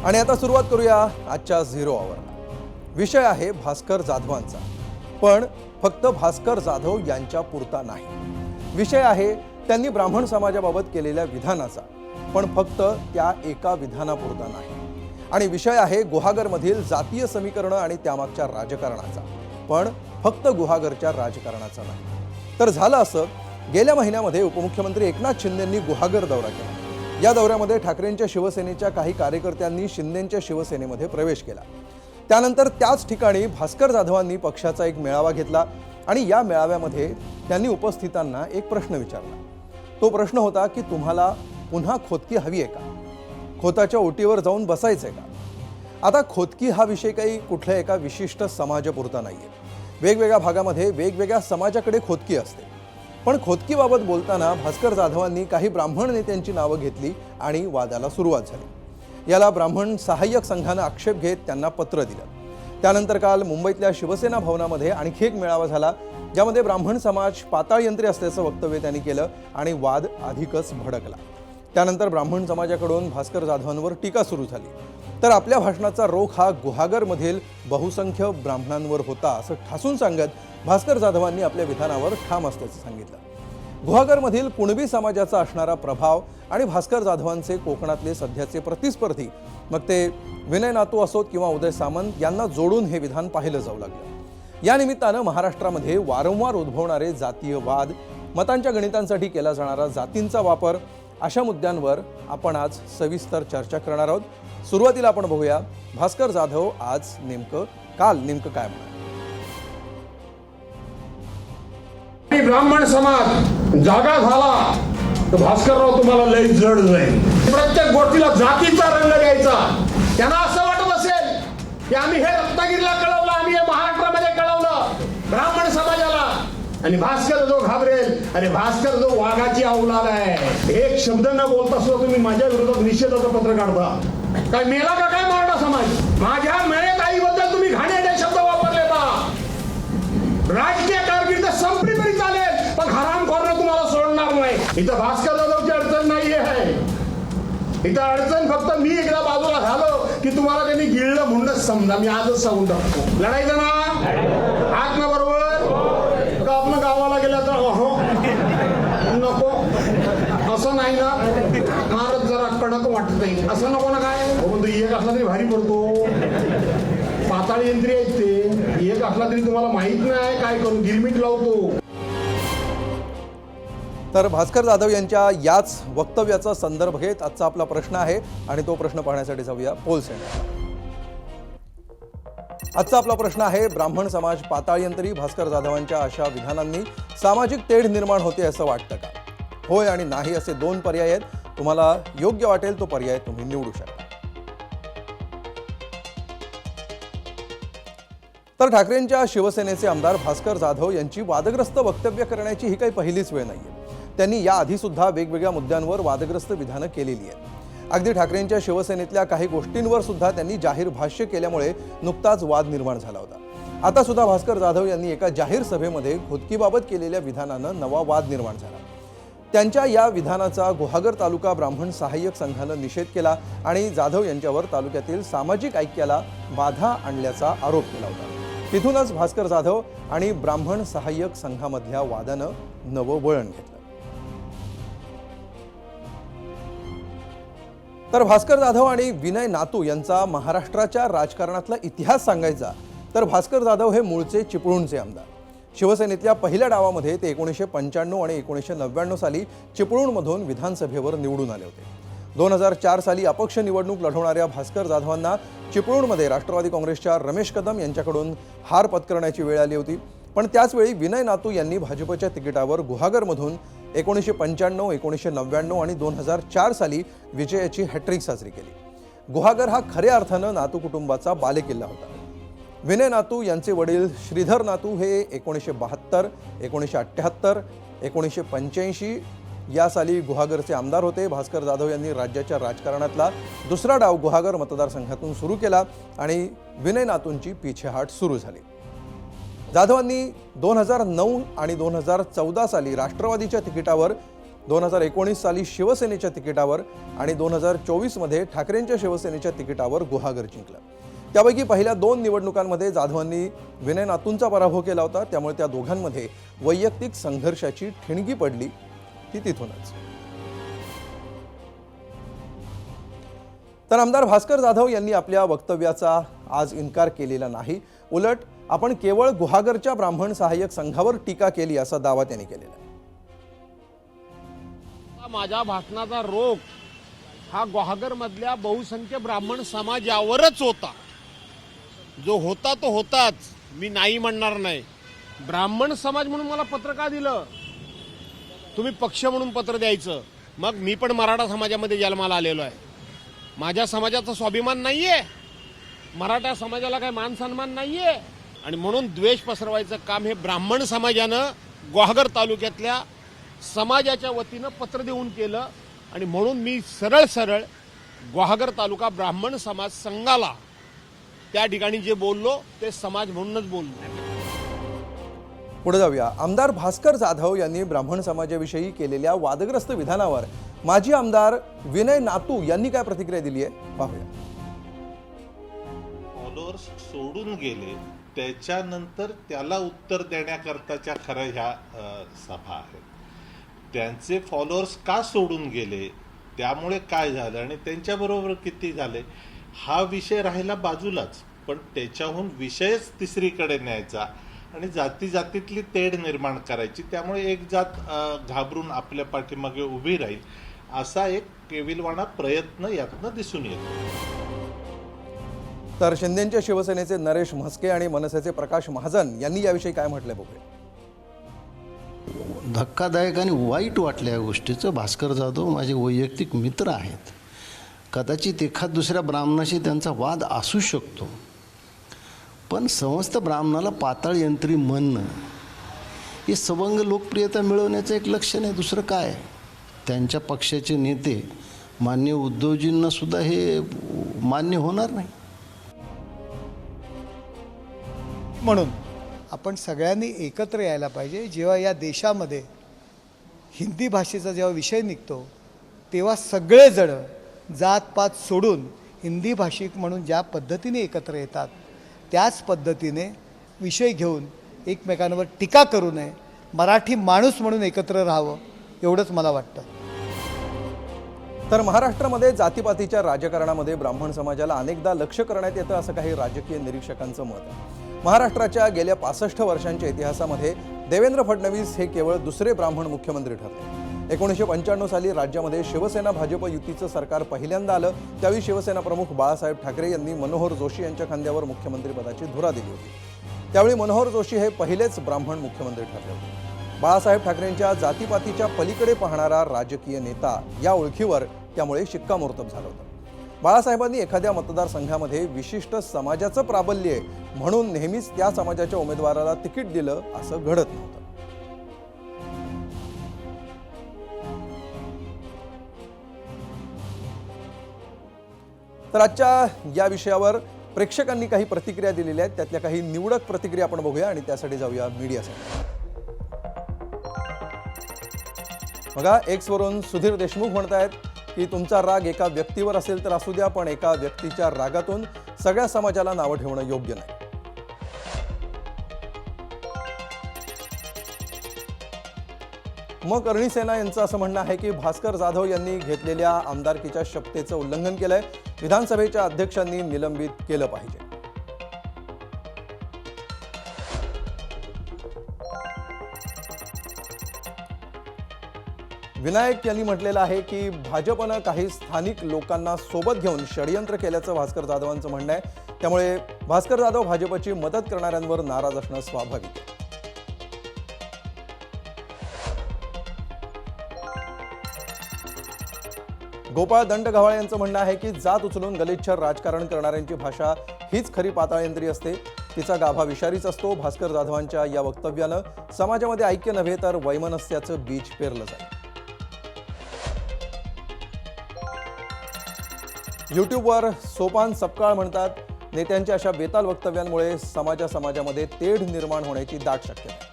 आणि आता सुरुवात करूया आजच्या 0 आवर. विषय आहे भास्कर जाधवांचा, पण फक्त भास्कर जाधव यांच्या पुरता नाही. विषय आहे त्यांनी ब्राह्मण समाजाबाबत केलेल्या विधानाचा, पण फक्त त्या एका विधानापुरता नाही. आणि विषय आहे गुहागरमधील जातीय समीकरण आणि त्यामागच्या राजकारणाचा, पण फक्त गुहागरच्या राजकारणाचा नाही. तर झालं असं, गेल्या महिन्यामध्ये उपमुख्यमंत्री एकनाथ शिंदेंनी गुहागर दौरा केला. या दौऱ्यामध्ये ठाकरेंच्या शिवसेनेच्या काही कार्यकर्त्यांनी शिंदेंच्या शिवसेनेमध्ये प्रवेश केला. त्यानंतर त्याच ठिकाणी भास्कर जाधवांनी पक्षाचा एक मेळावा घेतला आणि या मेळाव्यामध्ये त्यांनी उपस्थितांना एक प्रश्न विचारला. तो प्रश्न होता की तुम्हाला पुन्हा खोदकी हवी आहे का? खोताच्या ओटीवर जाऊन बसायचंय का? आता खोदकी हा विषय काही कुठल्या एका विशिष्ट समाजापुरता नाहीये. वेगवेगळ्या भागामध्ये वेगवेगळ्या समाजाकडे खोदकी असते. पण खोदकीबाबत बोलताना भास्कर जाधवांनी काही ब्राह्मण नेत्यांची नावं घेतली आणि वादाला सुरुवात झाली. याला ब्राह्मण सहाय्यक संघानं आक्षेप घेत त्यांना पत्र दिलं. त्यानंतर काल मुंबईतल्या शिवसेना भवनामध्ये आणखी एक मेळावा झाला, ज्यामध्ये ब्राह्मण समाज पाताळयंत्री असल्याचं वक्तव्य त्यांनी केलं आणि वाद अधिकच भडकला. त्यानंतर ब्राह्मण समाजाकडून भास्कर जाधवांवर टीका सुरू झाली. तर आपल्या भाषणाचा रोख हा गुहागरमधील बहुसंख्य ब्राह्मणांवर होता असं ठासून सांगत भास्कर जाधवांनी आपल्या विधानावर ठाम असल्याचं सांगितलं. गुहागरमधील कुणबी समाजाचा असणारा प्रभाव आणि भास्कर जाधवांचे कोकणातले सध्याचे प्रतिस्पर्धी, मग ते विनय नातू असोत किंवा उदय सामंत, यांना जोडून हे विधान पाहिलं जाऊ लागलं. या निमित्तानं महाराष्ट्रामध्ये वारंवार उद्भवणारे जातीय वाद, मतांच्या गणितांसाठी केला जाणारा जातींचा वापर, अशा मुद्द्यांवर आपण आज सविस्तर चर्चा करणार आहोत. सुरुवातीला आपण बघूया भास्कर जाधव काल नेमकं काय म्हणाले. ब्राह्मण समाज जागा झाला तर भास्करराव तुम्हाला लई जड जाईल. प्रत्येक गोष्टीला जातीचा रंग द्यायचा. त्यांना असं वाटत असेल की आम्ही हे रत्नागिरीला कळवलं, आम्ही हे महाराष्ट्रामध्ये कळवलं ब्राह्मण समाजाला, आणि भास्कर जो घाबरेल, अरे भास्कर जो वाघाची अवलाद आहे, एक शब्द न बोलता सुद्धा तुम्ही माझ्या विरोधात निषेधाचं पत्र काढता. काय मेला का काय मराठा समाज? माझ्या मयत आईबद्दल तुम्ही घाणेरडे शब्द वापरले का? राजकीय कारकीर्द संपली तरी चालेल, पण हरामखोरांना तुम्हाला सोडणार नाही. इथं भास्कर जाधवची अडचण नाही आहे. इथं अडचण फक्त मी एकदा बाजूला झालो की तुम्हाला त्यांनी गिळलं म्हणूनच समजा. मी आजच सांगून टाकतो, लढायचं ना हात ना बरोबर का आपण गावाला गेला तर हो नको असं नाही ना, महाराज जरा कडक वाटत नाही असं नको ना. काय एक असला तरी भारी पडतो. पाताळ यंत्री आहेत ते, एक असला तरी तुम्हाला माहित नाही काय करून गिरमिट लावतो. तर भास्कर जाधव यांच्या याच वक्तव्याचा संदर्भ घेत आजचा आपला प्रश्न आहे आणि तो प्रश्न पाहण्यासाठी जाऊया पोल सेंटरला. आजचा आपला प्रश्न आहे, ब्राह्मण समाज पाताळयंत्री भास्कर जाधवांच्या अशा विधानांनी सामाजिक तेढ निर्माण होते असं वाटतं का? होय आणि नाही असे 2 पर्याय आहेत. तुम्हाला योग्य वाटेल तो पर्याय तुम्ही निवडू शकता. तर ठाकरेंच्या शिवसेनेचे आमदार भास्कर जाधव यांची वादग्रस्त वक्तव्य करण्याची ही काही पहिलीच वेळ नाहीये. त्यांनी याआधी सुद्धा वेगवेगळ्या मुद्द्यांवर वादग्रस्त विधानं केलेली आहेत. अगदी ठाकरेंच्या शिवसेनेतल्या काही गोष्टींवर सुद्धा त्यांनी जाहीर भाष्य केल्यामुळे नुकताच वाद निर्माण झाला होता. आता सुद्धा भास्कर जाधव यांनी एका जाहीर सभेमध्ये खोदकीबाबत केलेल्या विधानानं नवा वाद निर्माण झाला. त्यांच्या या विधानाचा गुहागर तालुका ब्राह्मण सहाय्यक संघानं निषेध केला आणि जाधव यांच्यावर तालुक्यातील सामाजिक ऐक्याला बाधा आणल्याचा आरोप केला होता. तिथूनच भास्कर जाधव आणि ब्राह्मण सहाय्यक संघामधल्या वादानं नवं वळण घेतलं. तर भास्कर जाधव आणि विनय नातू यांचा महाराष्ट्राच्या राजकारणातला इतिहास सांगायचा तर भास्कर जाधव हे मूळचे चिपळूणचे आमदार. शिवसेनेतल्या पहिल्या डावामध्ये ते 1995 आणि 1999 साली चिपळूणमधून विधानसभेवर निवडून आले होते. 2004 साली अपक्ष निवडणूक लढवणाऱ्या भास्कर जाधवांना चिपळूणमध्ये राष्ट्रवादी काँग्रेसच्या रमेश कदम यांच्याकडून हार पत्करण्याची वेळ आली होती. पण त्याचवेळी विनय नातू यांनी भाजपच्या तिकिटावर गुहागरमधून 1995, 1999 आणि 2004 साली विजयाची हॅट्रिक साजरी केली. गुहागर हा खऱ्या अर्थानं नातू कुटुंबाचा बालेकिल्ला होता. विनय नातू यांचे वडील श्रीधर नातू हे 1972, 1978, 1985 या साली गुहागरचे आमदार होते. भास्कर जाधव यांनी राज्याच्या राजकारणातला दुसरा डाव गुहागर मतदारसंघातून सुरू केला आणि विनय नातूंची पिछेहाट सुरू झाली. जाधवांनी 2009 आणि 2014 साली राष्ट्रवादीच्या तिकिटावर 2019 साली शिवसेनेच्या तिकिटावर आणि 2024 मध्ये ठाकरेंच्या शिवसेनेच्या तिकिटावर गुहागर जिंकलं. त्यापैकी पहिल्या 2 निवडणुकांमध्ये जाधवांनी विनय नातूंचा पराभव केला होता. त्यामुळे त्या दोघांमध्ये वैयक्तिक संघर्षाची ठिणगी पडली ती तिथूनच. तर आमदार भास्कर जाधव यांनी आपल्या वक्तव्याचा आज इन्कार केलेला नाही. उलट आपण केवळ गुहागरच्या ब्राह्मण सहाय्यक संघावर टीका केली असा दावा त्यांनी केलेला आहे. माझ्या भाषणाचा रोख हा गुहागर मधल्या बहुसंख्य ब्राह्मण समाजावरच होता. जो होता तो होताच, मी नाही म्हणणार नाही. ब्राह्मण समाज म्हणून मला पत्र का दिलं? तुम्ही पक्ष म्हणून पत्र द्यायचं. मग मी पण मराठा समाजामध्ये जन्माला आलेलो आहे. माझ्या समाजाचा स्वाभिमान नाहीये, मराठा समाजाला काही मान सन्मान नाहीये, आणि म्हणून द्वेष पसरवायचं काम हे ब्राह्मण समाजानं गुहागर तालुक्यातल्या समाजाच्या वतीनं पत्र देऊन केलं. आणि म्हणून मी सरळ गुहागर तालुका ब्राह्मण समाज संघाला त्या ठिकाणी जे बोललो ते समाज म्हणूनच बोललो. पुढे जाऊया. आमदार भास्कर जाधव यांनी ब्राह्मण समाजाविषयी केलेल्या वादग्रस्त विधानावर माजी आमदार विनय नातू यांनी काय प्रतिक्रिया दिली आहे पाहूया. फॉलोअर्स सोडून गेले, त्याच्यानंतर त्याला उत्तर देण्याकरताच्या खऱ्या ह्या सभा आहेत. त्यांचे फॉलोअर्स का सोडून गेले, त्यामुळे काय झालं आणि त्यांच्याबरोबर किती झाले हा विषय राहिला बाजूलाच. पण त्याच्याहून विषयच तिसरीकडे न्यायचा आणि जाती जातीतली तेढ निर्माण करायची. त्यामुळे एक जात घाबरून आपल्या पाठीमागे उभी राहील असा एक केविलवाणा प्रयत्न यातनं दिसून येतो. तर शिंदेच्या शिवसेनेचे नरेश म्हस्के आणि मनसेचे प्रकाश महाजन यांनी याविषयी काय म्हटलंय बघूया. धक्कादायक आणि वाईट वाटल्या या गोष्टीचं. भास्कर जाधव माझे वैयक्तिक मित्र आहेत. कदाचित एखाद दुसऱ्या ब्राह्मणाशी त्यांचा वाद असू शकतो, पण समस्त ब्राह्मणाला पाताळ यंत्री म्हणणं हे सवंग लोकप्रियता मिळवण्याचं एक लक्षण आहे. दुसरं काय? त्यांच्या पक्षाचे नेते मान्य उद्धवजींना सुद्धा हे मान्य होणार नाही. म्हणून आपण सगळ्यांनी एकत्र यायला पाहिजे. जेव्हा या देशामध्ये हिंदी भाषेचा जेव्हा विषय निघतो तेव्हा सगळेजण जातपात सोडून हिंदी भाषिक म्हणून ज्या पद्धतीने एकत्र येतात त्याच पद्धतीने विषय घेऊन एकमेकांवर टीका करू नये. मराठी माणूस म्हणून एकत्र राहावं एवढंच मला वाटतं. तर महाराष्ट्रामध्ये जातीपातीच्या राजकारणामध्ये ब्राह्मण समाजाला अनेकदा लक्ष्य करण्यात येतं असं काही राजकीय निरीक्षकांचं मत आहे. महाराष्ट्राच्या गेल्या 65 वर्षांच्या इतिहासामध्ये देवेंद्र फडणवीस हे केवळ दुसरे ब्राह्मण मुख्यमंत्री ठरले. 1995 साली राज्यामध्ये शिवसेना भाजप युतीचं सरकार पहिल्यांदा आलं. त्यावेळी शिवसेना प्रमुख बाळासाहेब ठाकरे यांनी मनोहर जोशी यांच्या खांद्यावर मुख्यमंत्रीपदाची धुरा दिली होती. त्यावेळी मनोहर जोशी हे पहिलेच ब्राह्मण मुख्यमंत्री ठरले होते. बाळासाहेब ठाकरेंच्या जातीपातीच्या पलीकडे पाहणारा राजकीय नेता या ओळखीवर त्यामुळे शिक्कामोर्तब झालं होतं. बाळासाहेबांनी एखाद्या मतदारसंघामध्ये विशिष्ट समाजाचं प्राबल्य आहे म्हणून नेहमीच त्या समाजाच्या उमेदवाराला तिकीट दिलं असं घडत नव्हतं. तर आजच्या या विषयावर प्रेक्षकांनी काही प्रतिक्रिया दिलेल्या आहेत. त्यातल्या काही निवडक प्रतिक्रिया आपण बघूया आणि त्यासाठी जाऊया मीडियासाठी. बघा, एक्सवरून सुधीर देशमुख म्हणतायत की तुमचा राग एका व्यक्तीवर असेल तर असू द्या, पण एका व्यक्तीच्या रागातून सगळ्या समाजाला नावं ठेवणं योग्य नाही. मग करणी सेना यांचं असं म्हणणं आहे की भास्कर जाधव यांनी घेतलेल्या आमदारकीच्या शपथेचं उल्लंघन केलंय. विधानसभेच्या अध्यक्षांनी निलंबित केलं पाहिजे. विनायक यांनी म्हटलेलं आहे की भाजपनं काही स्थानिक लोकांना सोबत घेऊन षडयंत्र केल्याचं भास्कर जाधवांचं म्हणणं आहे. त्यामुळे भास्कर जाधव भाजपची मदत करणाऱ्यांवर नाराज असणं स्वाभाविक आहे. गोपाळ दंडगव्हाळे यांचं म्हणणं आहे की जात उचलून गलिच्छ राजकारण करणाऱ्यांची भाषा हीच खरी पाताळयंत्री असते. तिचा गाभा विषारीच असतो. भास्कर जाधवांच्या या वक्तव्यानं समाजामध्ये ऐक्य नव्हे तर वैमनस्याचं बीज पेरलं जाईल. यूट्यूबवर सोपान सपकाळ म्हणतात, नेत्यांच्या अशा बेताल वक्तव्यांमुळे समाजामध्ये तेढ निर्माण होण्याची दाट शक्यता आहे.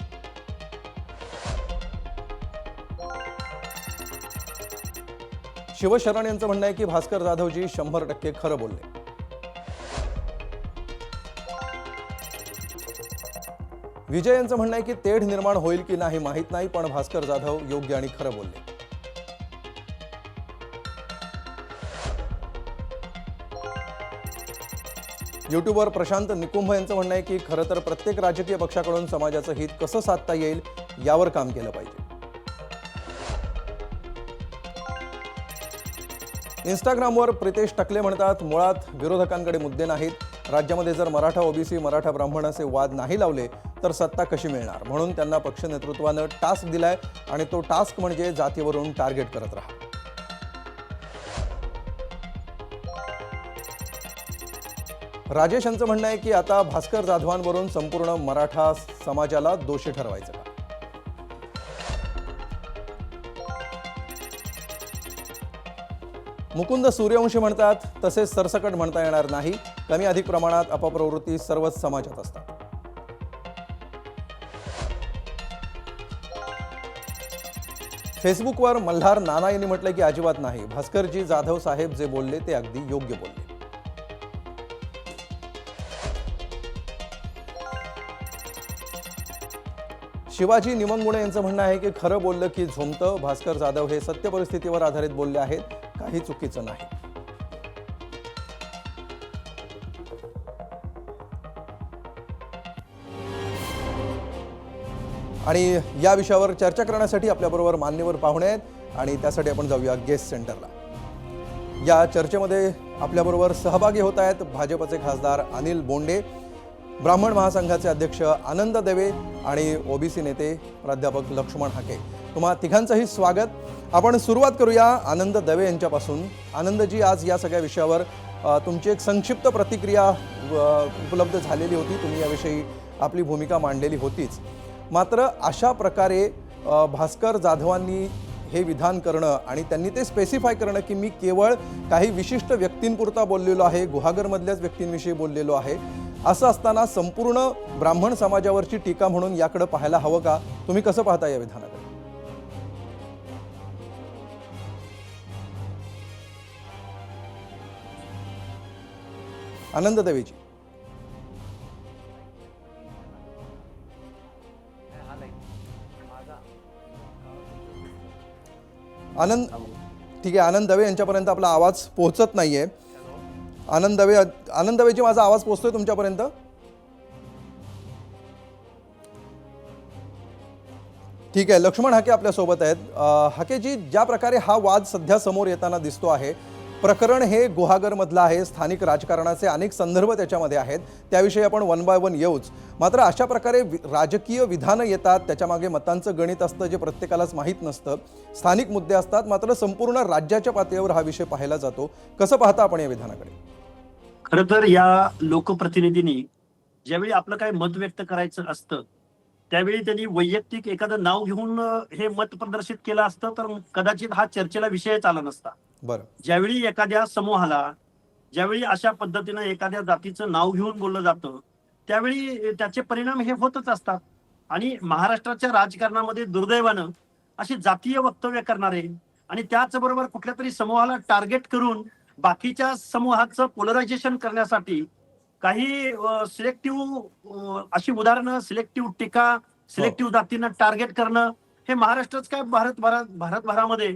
शिवशरण यांचं म्हणणं आहे की भास्कर जाधवजी 100% खरं बोलले. विजय यांचं म्हणणं आहे की तेढ निर्माण होईल की नाही माहीत नाही, पण भास्कर जाधव योग्य आणि खरं बोलले. यूट्यूबवर प्रशांत निकुंभ यांचं म्हणणं आहे की खरं तर प्रत्येक राजकीय पक्षाकडून समाजाचं हित कसं साधता येईल यावर काम केलं पाहिजे. इंस्टाग्रामवर प्रितेश टकले म्हणतात, मुळात विरोधकांकडे मुद्दे नाहीत. राज्यामध्ये जर मराठा ओबीसी मराठा ब्राह्मण असे वाद नाही लावले तर सत्ता कशी मिळणार, म्हणून त्यांना पक्ष नेतृत्वानं टास्क दिलाय आणि तो टास्क म्हणजे जातीवरून टार्गेट करत राहा. राजेश यांचं म्हणणं आहे की आता भास्कर जाधवांवरून संपूर्ण मराठा समाजाला दोषी ठरवायचं का. मुकुंद सूर्यवंशी म्हणतात, तसेच सरसकट म्हणता येणार नाही. कमी अधिक प्रमाणात अपप्रवृत्ती सर्वच समाजात असतात. फेसबुकवर मल्हार नाना यांनी म्हटलं की अजिबात नाही. भास्करजी जाधव साहेब जे बोलले ते अगदी योग्य बोलले. शिवाजी निमंगुणे यांचं म्हणणं आहे की खरं बोललं की झोमतं. भास्कर जाधव हे सत्य परिस्थितीवर आधारित बोलले आहेत, काही चुकीचं नाही. आणि या विषयावर चर्चा करण्यासाठी आपल्याबरोबर मान्यवर पाहुणे आहेत आणि त्यासाठी आपण जाऊया गेस्ट सेंटरला. या चर्चेमध्ये आपल्याबरोबर सहभागी होत आहेत भाजपचे खासदार अनिल बोंडे, ब्राह्मण महासंघाचे अध्यक्ष आनंद दवे आणि ओबीसी नेते प्राध्यापक लक्ष्मण हाके. तुम्हा तिघांचंही स्वागत. आपण सुरुवात करूया आनंद दवे यांच्यापासून. आनंदजी, आज या सगळ्या विषयावर तुमची एक संक्षिप्त प्रतिक्रिया उपलब्ध झालेली होती. तुम्ही याविषयी आपली भूमिका मांडलेली होतीच. मात्र अशा प्रकारे भास्कर जाधवांनी हे विधान करणं आणि त्यांनी ते स्पेसिफाय करणं की मी केवळ काही विशिष्ट व्यक्तींपुरता बोललेलो आहे, गुहागरमधल्याच व्यक्तींविषयी बोललेलो आहे, असं असताना संपूर्ण ब्राह्मण समाजावरची टीका म्हणून याकडे पाहायला हवं का? तुम्ही कसं पाहता या विधानाकडे? आनंद देवीजी. आनंद, ठीक आहे. आनंद दवे यांच्यापर्यंत आपला आवाज पोहोचत नाहीये. आनंद दवेजी, माझा आवाज पोहोचतोय तुमच्यापर्यंत? ठीक आहे. लक्ष्मण हाके आपल्या सोबत आहेत. हाकेजी, ज्या प्रकारे हा वाद सध्या समोर येताना दिसतो आहे, प्रकरण हे गुहागरमधलं आहे, स्थानिक राजकारणाचे अनेक संदर्भ त्याच्यामध्ये आहेत, त्याविषयी आपण वन बाय वन येऊच. मात्र अशा प्रकारे राजकीय विधानं येतात, त्याच्यामागे मतांचं गणित असतं जे प्रत्येकालाच माहीत नसतं, स्थानिक मुद्दे असतात, मात्र संपूर्ण राज्याच्या पातळीवर हा विषय पाहिला जातो. कसं पाहता आपण या विधानाकडे? खरं तर या लोकप्रतिनिधींनी ज्यावेळी आपलं काय मत व्यक्त करायचं असतं त्यावेळी त्यांनी वैयक्तिक एखादं नाव घेऊन हे मत प्रदर्शित केलं असतं तर कदाचित हा चर्चेला विषयच आला नसता. बरं. ज्यावेळी एखाद्या समूहाला, ज्यावेळी अशा पद्धतीनं एखाद्या जातीचं नाव घेऊन बोललं जातं त्यावेळी त्याचे परिणाम हे होतच असतात. आणि महाराष्ट्राच्या राजकारणामध्ये दुर्दैवानं अशी जातीय वक्तव्य करणारे आणि त्याचबरोबर कुठल्या तरी समूहाला टार्गेट करून बाकीच्या समूहाचं पोलरायझेशन करण्यासाठी काही सिलेक्टिव्ह अशी उदाहरणं, सिलेक्टिव्ह टीका, सिलेक्टिव्ह जातींना टार्गेट करणं हे महाराष्ट्रच काय भारतभरामध्ये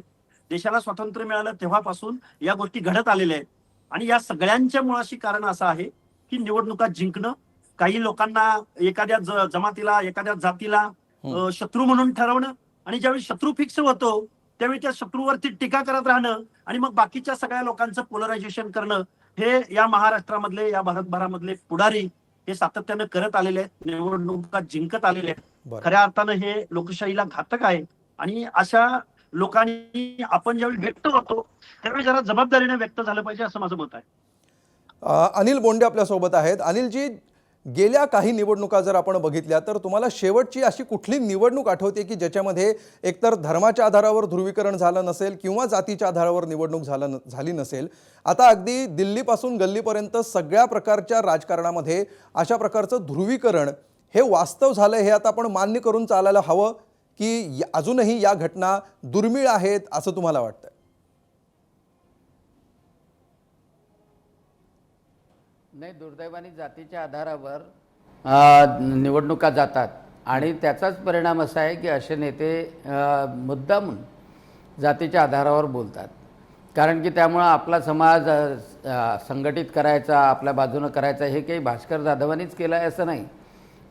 देशाला स्वातंत्र्य मिळालं तेव्हापासून या गोष्टी घडत आलेल्या आहेत. आणि या सगळ्यांच्या मुळाशी कारण असं आहे की निवडणुका जिंकणं, काही लोकांना एखाद्या जमातीला, एखाद्या जातीला शत्रू म्हणून ठरवणं आणि ज्यावेळी शत्रू फिक्स होतो त्यावेळी त्या शत्रूवरती टीका करत राहणं आणि मग बाकीच्या सगळ्या लोकांचं पोलरायझेशन करणं हे या महाराष्ट्रामधले, या भारतभरामधले पुढारी हे सातत्यानं करत आलेले आहेत, निवडणुका जिंकत आलेले आहेत. खऱ्या अर्थानं हे लोकशाहीला घातक आहे. आणि अशा लोकांनी आपण ज्यावेळी व्यक्त होतो त्यावेळी जरा जबाबदारीने व्यक्त झालं पाहिजे असं माझं मत आहे. अनिल बोंडे आपल्या सोबत आहेत. अनिलजी, गेल्या काही निवडणुका जर आपण बघितल्या तर तुम्हाला शेवटची अशी कुठली निवडणूक आठवते की ज्याच्यामध्ये एकतर धर्माच्या आधारावर ध्रुवीकरण झालं नसेल किंवा जातीच्या आधारावर निवडणूक झाली नसेल? आता अगदी दिल्लीपासून गल्लीपर्यंत सगळ्या प्रकारच्या राजकारणामध्ये अशा प्रकारचं ध्रुवीकरण हे वास्तव झालं, हे आता आपण मान्य करून चालायला हवं की अजूनही या घटना दुर्मिळ आहेत असं तुम्हाला वाटतं? नाही, दुर्दैवाने जातीच्या आधारावर निवडणुका जातात आणि त्याचाच परिणाम असा आहे की असे नेते मुद्दामून जातीच्या आधारावर बोलतात. कारण की त्यामुळं आपला समाज संघटित करायचा, आपल्या बाजूनं करायचा, हे काही भास्कर जाधवांनीच केलं आहे असं नाही.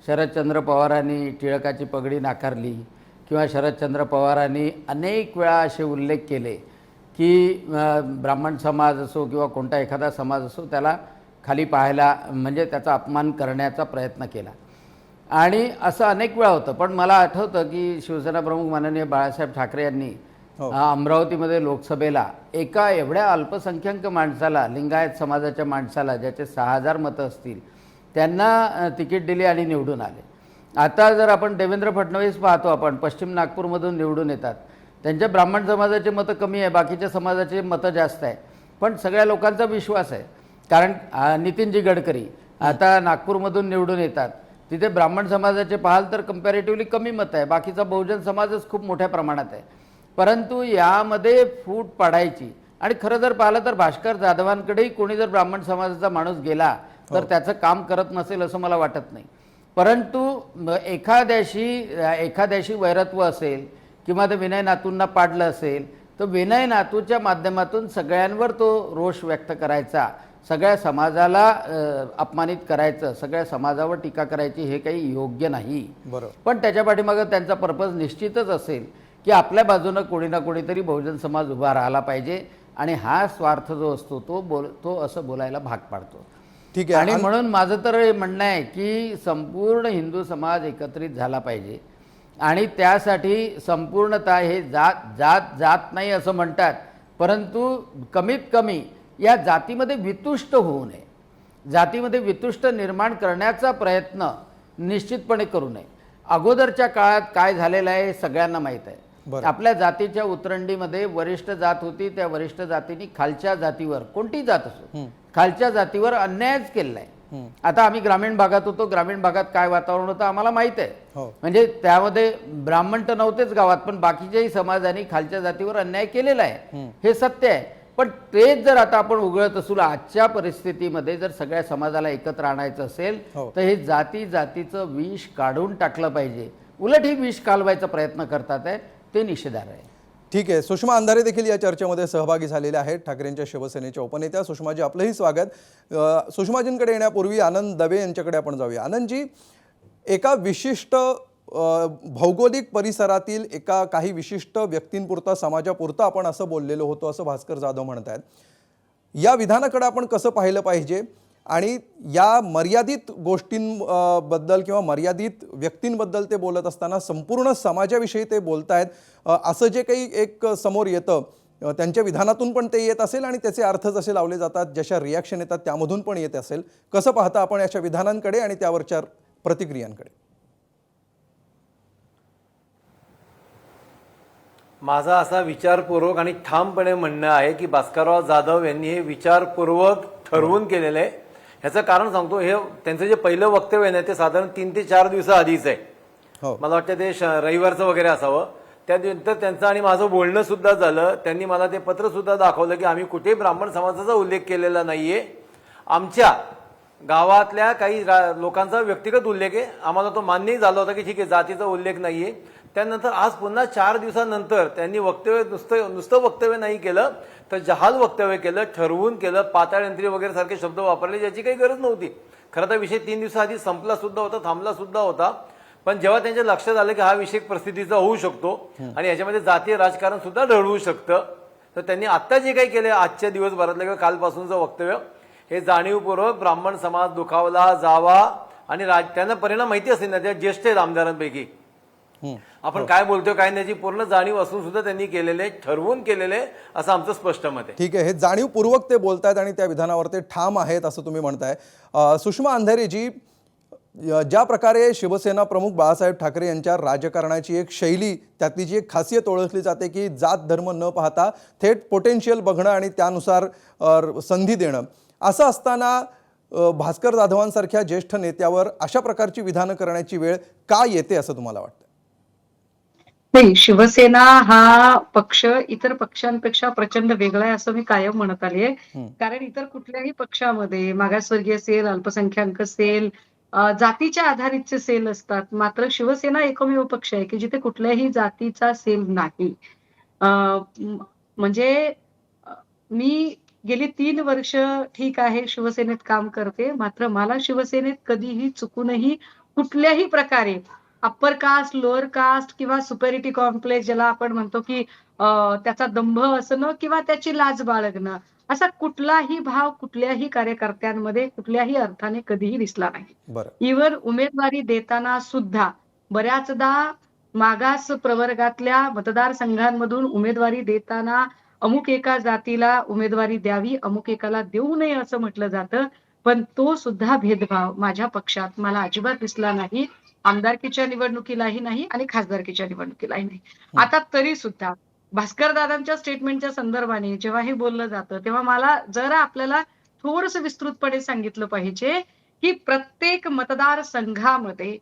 शरदचंद्र पवारांनी टिळकाची पगडी नाकारली किंवा शरदचंद्र पवारांनी अनेक वेळा असे उल्लेख केले की ब्राह्मण समाज असो किंवा कोणता एखादा समाज असो त्याला खाली पाहायला, म्हणजे त्याचा अपमान करण्याचा प्रयत्न केला. आणि असं अनेक वेळा होतं. पण मला आठवतं की शिवसेना प्रमुख माननीय बाळासाहेब ठाकरे यांनी अमरावतीमध्ये लोकसभेला एका एवढ्या अल्पसंख्याक माणसाला, लिंगायत समाजाच्या माणसाला, ज्याचे 6,000 मतं असतील, त्यांना तिकीट दिली आणि निवडून आले. आता जर आपण देवेंद्र फडणवीस पाहतो, आपण पश्चिम नागपूरमधून निवडून येतात, त्यांच्या ब्राह्मण समाजाचे मतं कमी आहे, बाकीच्या समाजाचे मतं जास्त आहे, पण सगळ्या लोकांचा विश्वास आहे. कारण नितीनजी गडकरी आता नागपूरमधून निवडून येतात, तिथे ब्राह्मण समाजाचे पाहाल तर कम्पॅरेटिव्हली कमी मतं आहे, बाकीचा बहुजन समाजच खूप मोठ्या प्रमाणात आहे. परंतु यामध्ये फूट पाडायची, आणि खरं जर पाहिलं तर भास्कर जाधवांकडेही कोणी जर ब्राह्मण समाजाचा माणूस गेला तर त्याचं काम करत नसेल असं मला वाटत नाही. परंतु एखाद्याशी वैरत्व असेल किंवा ते विनय नातूंना पाडलं असेल तर विनय नातूच्या माध्यमातून सगळ्यांवर तो रोष व्यक्त करायचा, सगळ्या समाजाला अपमानित करायचं, सगळ्या समाजावर टीका करायची, हे काही योग्य नाही. बरोबर. पण त्याच्या पाठीमागं त्यांचा पर्पज निश्चितच असेल की आपल्या बाजूनं कोणी ना कोणीतरी बहुजन समाज उभा राहिला पाहिजे, आणि हा स्वार्थ जो असतो तो असं बोलायला भाग पाडतो. ठीक आहे. आणि म्हणून माझं तर म्हणणं आहे की संपूर्ण हिंदू समाज एकत्रित झाला पाहिजे, आणि त्यासाठी संपूर्णतः हे जात नाही असं म्हणतात, परंतु कमीत कमी या जातीमध्ये वितुष्ट होऊ नये, जातीमध्ये वितुष्ट निर्माण करण्याचा प्रयत्न निश्चितपणे करू नये. अगोदरच्या काळात काय झालेलं आहे सगळ्यांना माहीत आहे. आपल्या जातीच्या उतरंडीमध्ये वरिष्ठ जात होती, त्या वरिष्ठ जातीने खालच्या जातीवर, कोणती जात असो, खालच्या जातीवर अन्यायच केलेला आहे. आता आम्ही ग्रामीण भागात होतो, ग्रामीण भागात काय वातावरण होतं आम्हाला माहित आहे. म्हणजे त्यामध्ये ब्राह्मण तर नव्हतेच गावात, पण बाकीच्याही समाजाने खालच्या जातीवर अन्याय केलेला आहे, हे सत्य आहे. पण तेच जर आता आपण उघडत असू, आजच्या परिस्थितीमध्ये जर सगळ्या समाजाला एकत्र आणायचं असेल तर हे जातीचं विष काढून टाकलं पाहिजे. उलट ही विष कालवायचा प्रयत्न करतात आहे, ते निषेधार्ह आहे. ठीक आहे. सुषमा अंधारे देखील या चर्चेमध्ये सहभागी झालेल्या आहेत, ठाकरेंच्या शिवसेनेच्या उपनेत्या. सुषमाजी, आपलंही स्वागत. सुषमाजींकडे येण्यापूर्वी आनंद दवे यांच्याकडे आपण जाऊया. आनंदजी, एका विशिष्ट भौगोलिक परिसरातील एका काही विशिष्ट व्यक्तींपुरता, समाजापुरता आपण असं बोललेलो होतो असं भास्कर जाधव म्हणत आहेत. या विधानाकडे आपण कसं पाहिलं पाहिजे, आणि या मर्यादित गोष्टींबद्दल किंवा मर्यादित व्यक्तींबद्दल ते बोलत असताना संपूर्ण समाजाविषयी ते बोलत आहेत असं जे काही एक समोर येतं, त्यांच्या विधानातून पण ते येत असेल आणि त्याचे अर्थ जसे लावले जातात, जशा रिॲक्शन येतात त्यामधून पण येत असेल, कसं पाहता आपण याच्या विधानांकडे आणि त्यावरच्या प्रतिक्रियांकडे? माझा असा विचारपूर्वक आणि ठामपणे म्हणणं आहे की भास्करराव जाधव यांनी हे विचारपूर्वक ठरवून केलेलं आहे. ह्याचं कारण सांगतो, हे त्यांचं जे पहिलं वक्तव्य आहे ते साधारण 3 ते 4 दिवसाआधीच आहे. मला वाटतं ते रविवारचं वगैरे असावं. त्यानंतर त्यांचं आणि माझं बोलणं सुद्धा झालं. त्यांनी मला ते पत्र सुद्धा दाखवलं की आम्ही कुठे ब्राह्मण समाजाचा उल्लेख केलेला नाहीये, आमच्या गावातल्या काही लोकांचा व्यक्तिगत उल्लेख आहे. आम्हाला तो मान्यही झाला होता की ठीक आहे, जातीचा उल्लेख नाहीये. त्यानंतर आज पुन्हा 4 दिवसानंतर त्यांनी वक्तव्य नुसतं वक्तव्य नाही केलं, तर जहाल वक्तव्य केलं, ठरवून केलं, पाताळयंत्री वगैरे सारखे शब्द वापरले ज्याची काही गरज नव्हती. खरं तर विषय 3 दिवसाआधी संपला सुद्धा होता, थांबला सुद्धा होता. पण जेव्हा त्यांच्या लक्षात आलं की हा विषय परिस्थितीचा होऊ शकतो आणि याच्यामध्ये जातीय राजकारण सुद्धा ढळवू शकतं, तर त्यांनी आत्ता जे काही केलं, आजच्या दिवसभरातलं किंवा कालपासूनचं वक्तव्य, हे जाणीवपूर्वक ब्राह्मण समाज दुखावला जावा आणि त्यांना परिणाम माहिती असेल ना, त्या ज्येष्ठ आहेत आमदारांपैकी, आपण काय बोलतोय काय नाही याची पूर्ण जाणीव असून सुद्धा त्यांनी केलेले, ठरवून केलेले, असं आमचं स्पष्ट मत आहे. ठीक आहे. हे जाणीवपूर्वक ते बोलतायत आणि त्या विधानावर ते ठाम आहेत असं तुम्ही म्हणताय. सुषमा अंधारेजी, ज्या प्रकारे शिवसेना प्रमुख बाळासाहेब ठाकरे यांच्या राजकारणाची एक शैली, त्यातली जी एक खासियत ओळखली जाते की जात धर्म न पाहता थेट पोटेन्शियल बघणं आणि त्यानुसार संधी देणं, असं असताना भास्कर जाधवांसारख्या ज्येष्ठ नेत्यावर अशा प्रकारची विधानं करण्याची वेळ का येते असं तुम्हाला वाटतं? नाही, शिवसेना हा पक्ष इतर पक्षांपेक्षा प्रचंड वेगळा आहे असं मी कायम म्हणत आलीये. कारण इतर कुठल्याही पक्षामध्ये मागासवर्गीय सेल, अल्पसंख्याक सेल, जातीच्या आधारितचे सेल असतात. मात्र शिवसेना एकमेव पक्ष आहे की जिथे कुठल्याही जातीचा सेल नाही. अ, म- म्हणजे अ, मी गेली 3 वर्ष ठीक आहे शिवसेनेत काम करते. मात्र मला शिवसेनेत कधीही चुकूनही कुठल्याही प्रकारे अप्पर कास्ट, लोअर कास्ट किंवा सुपेरिटी कॉम्प्लेक्स ज्याला आपण म्हणतो की त्याचा दंभ असणं किंवा त्याची लाज बाळगणं, असा कुठलाही भाव कुठल्याही कार्यकर्त्यांमध्ये कुठल्याही अर्थाने कधीही दिसला नाही. बरं. इव्हन उमेदवारी देताना सुद्धा बऱ्याचदा मागास प्रवर्गातल्या मतदारसंघांमधून उमेदवारी देताना अमुक एका जातीला उमेदवारी द्यावी, अमुक एकाला देऊ नये असं म्हटलं जातं. पण तो सुद्धा भेदभाव माझ्या पक्षात मला अजिबात दिसला नाही. आमदारकीच्या निवडणुकीलाही नाही आणि खासदारकीच्या निवडणुकीलाही नाही. आता तरी सुद्धा भास्करदादांच्या स्टेटमेंटच्या संदर्भाने जेव्हा हे बोललं जातं, तेव्हा मला जरा आपल्याला थोडंसं विस्तृतपणे सांगितलं पाहिजे, की प्रत्येक मतदारसंघामध्ये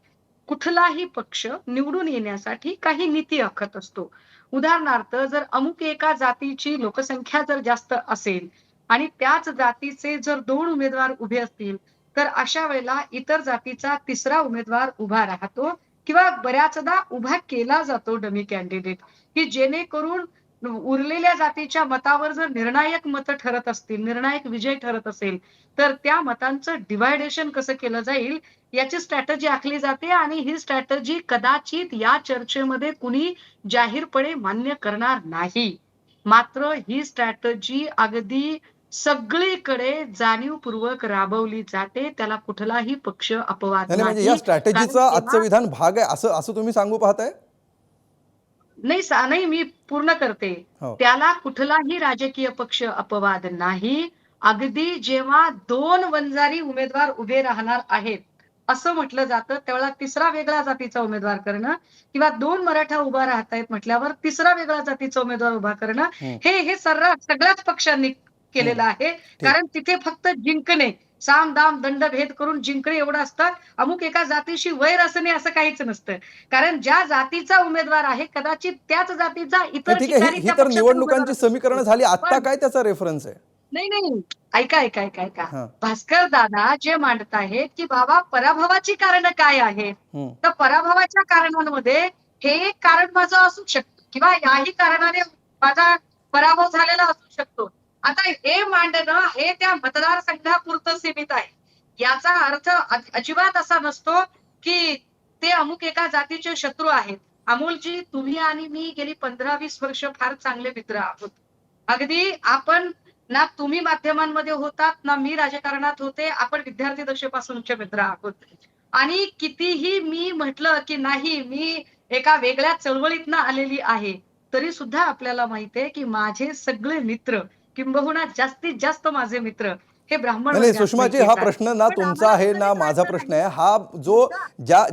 कुठलाही पक्ष निवडून येण्यासाठी काही नीती आखत असतो. उदाहरणार्थ जर अमुक एका जातीची लोकसंख्या जर जास्त असेल आणि त्याच जातीचे जर 2 उमेदवार उभे असतील, तर अशा वेळेला इतर जातीचा 3रा उमेदवार उभा राहतो किंवा बऱ्याचदा उभा केला जातो डमी कॅन्डिडेट, की जेणेकरून उरलेल्या जातीच्या मतावर जर निर्णायक मतं ठरत असतील, निर्णायक विजय ठरत असेल, तर त्या मतांचं डिव्हायडेशन कसं केलं जाईल याची स्ट्रॅटेजी आखली जाते आणि ही स्ट्रॅटेजी कदाचित या चर्चेमध्ये कुणी जाहीरपणे मान्य करणार नाही. मात्र ही स्ट्रॅटेजी अगदी सगळीकडे जाणीवपूर्वक राबवली जाते. त्याला कुठलाही पक्ष अपवाद नाही, म्हणजे नाही. या स्ट्रॅटेजीचं कारण आजचं तेव्हा विधान भाग आहे असं असं तुम्ही सांगू पाहताय? नाही, मी पूर्ण करते. हो. त्याला कुठलाही राजकीय पक्ष अपवाद नाही. अगदी जेव्हा 2 वंजारी उमेदवार उभे राहणार आहेत, असं म्हटलं जातं, त्यावेळेला 3रा वेगळ्या जातीचा उमेदवार करणं किंवा 2 मराठा उभा राहतायत म्हटल्यावर 3रा वेगळ्या जातीचा उमेदवार उभा करणं, हे सर्रास सगळ्याच पक्षांनी केलेलं आहे. कारण तिथे फक्त जिंकणे, साम, दाम, दंड भेद करून जिंकणे एवढं असतं. अमुक एका जातीशी वैर असणे असं काहीच नसतं. कारण ज्या जातीचा उमेदवार आहे कदाचित त्याच जातीचा नाही, इतर ठीक आहे. ठिकाणी ही त्या तर पक्षाचा निवडणुकांची उमेदवार असू समीकरणं शकतो. झाली. आत्ता पण काय त्याचा रेफरन्स आहे? नाही. ऐका. हां. भास्कर दादा जे मांडतायत की बाबा पराभवाची कारणं काय आहेत? तर पराभवाच्या कारणांमध्ये हे एक कारण माझं असू शकतं किंवा याही कारणाने माझा पराभव झालेला असू शकतो. आता हे मांडणं हे त्या मतदारसंघापुरतं सीमित आहे. याचा अर्थ अजिबात असा नसतो की ते अमुक एका जातीचे शत्रू आहेत. अमोलजी, तुम्ही आणि मी गेली 15-20 वर्ष फार चांगले मित्र आहोत. अगदी आपण ना तुम्ही माध्यमांमध्ये होतात ना मी राजकारणात होते. आपण विद्यार्थी दशेपासूनचे मित्र आहोत. आणि कितीही मी म्हटलं की नाही मी एका वेगळ्या चळवळीतनं आलेली आहे, तरी सुद्धा आपल्याला माहिती आहे की माझे सगळे मित्र किंबहुना जास्तीत जास्त माझे मित्र हे ब्राह्मण नाही, सुषमाजी, हा वर्गातले प्रश्न आहेत. ना पण तुमचा आम्हाला आहे ना कुठेतरी माझा कळतं प्रश्न नाही. आहे. हा जो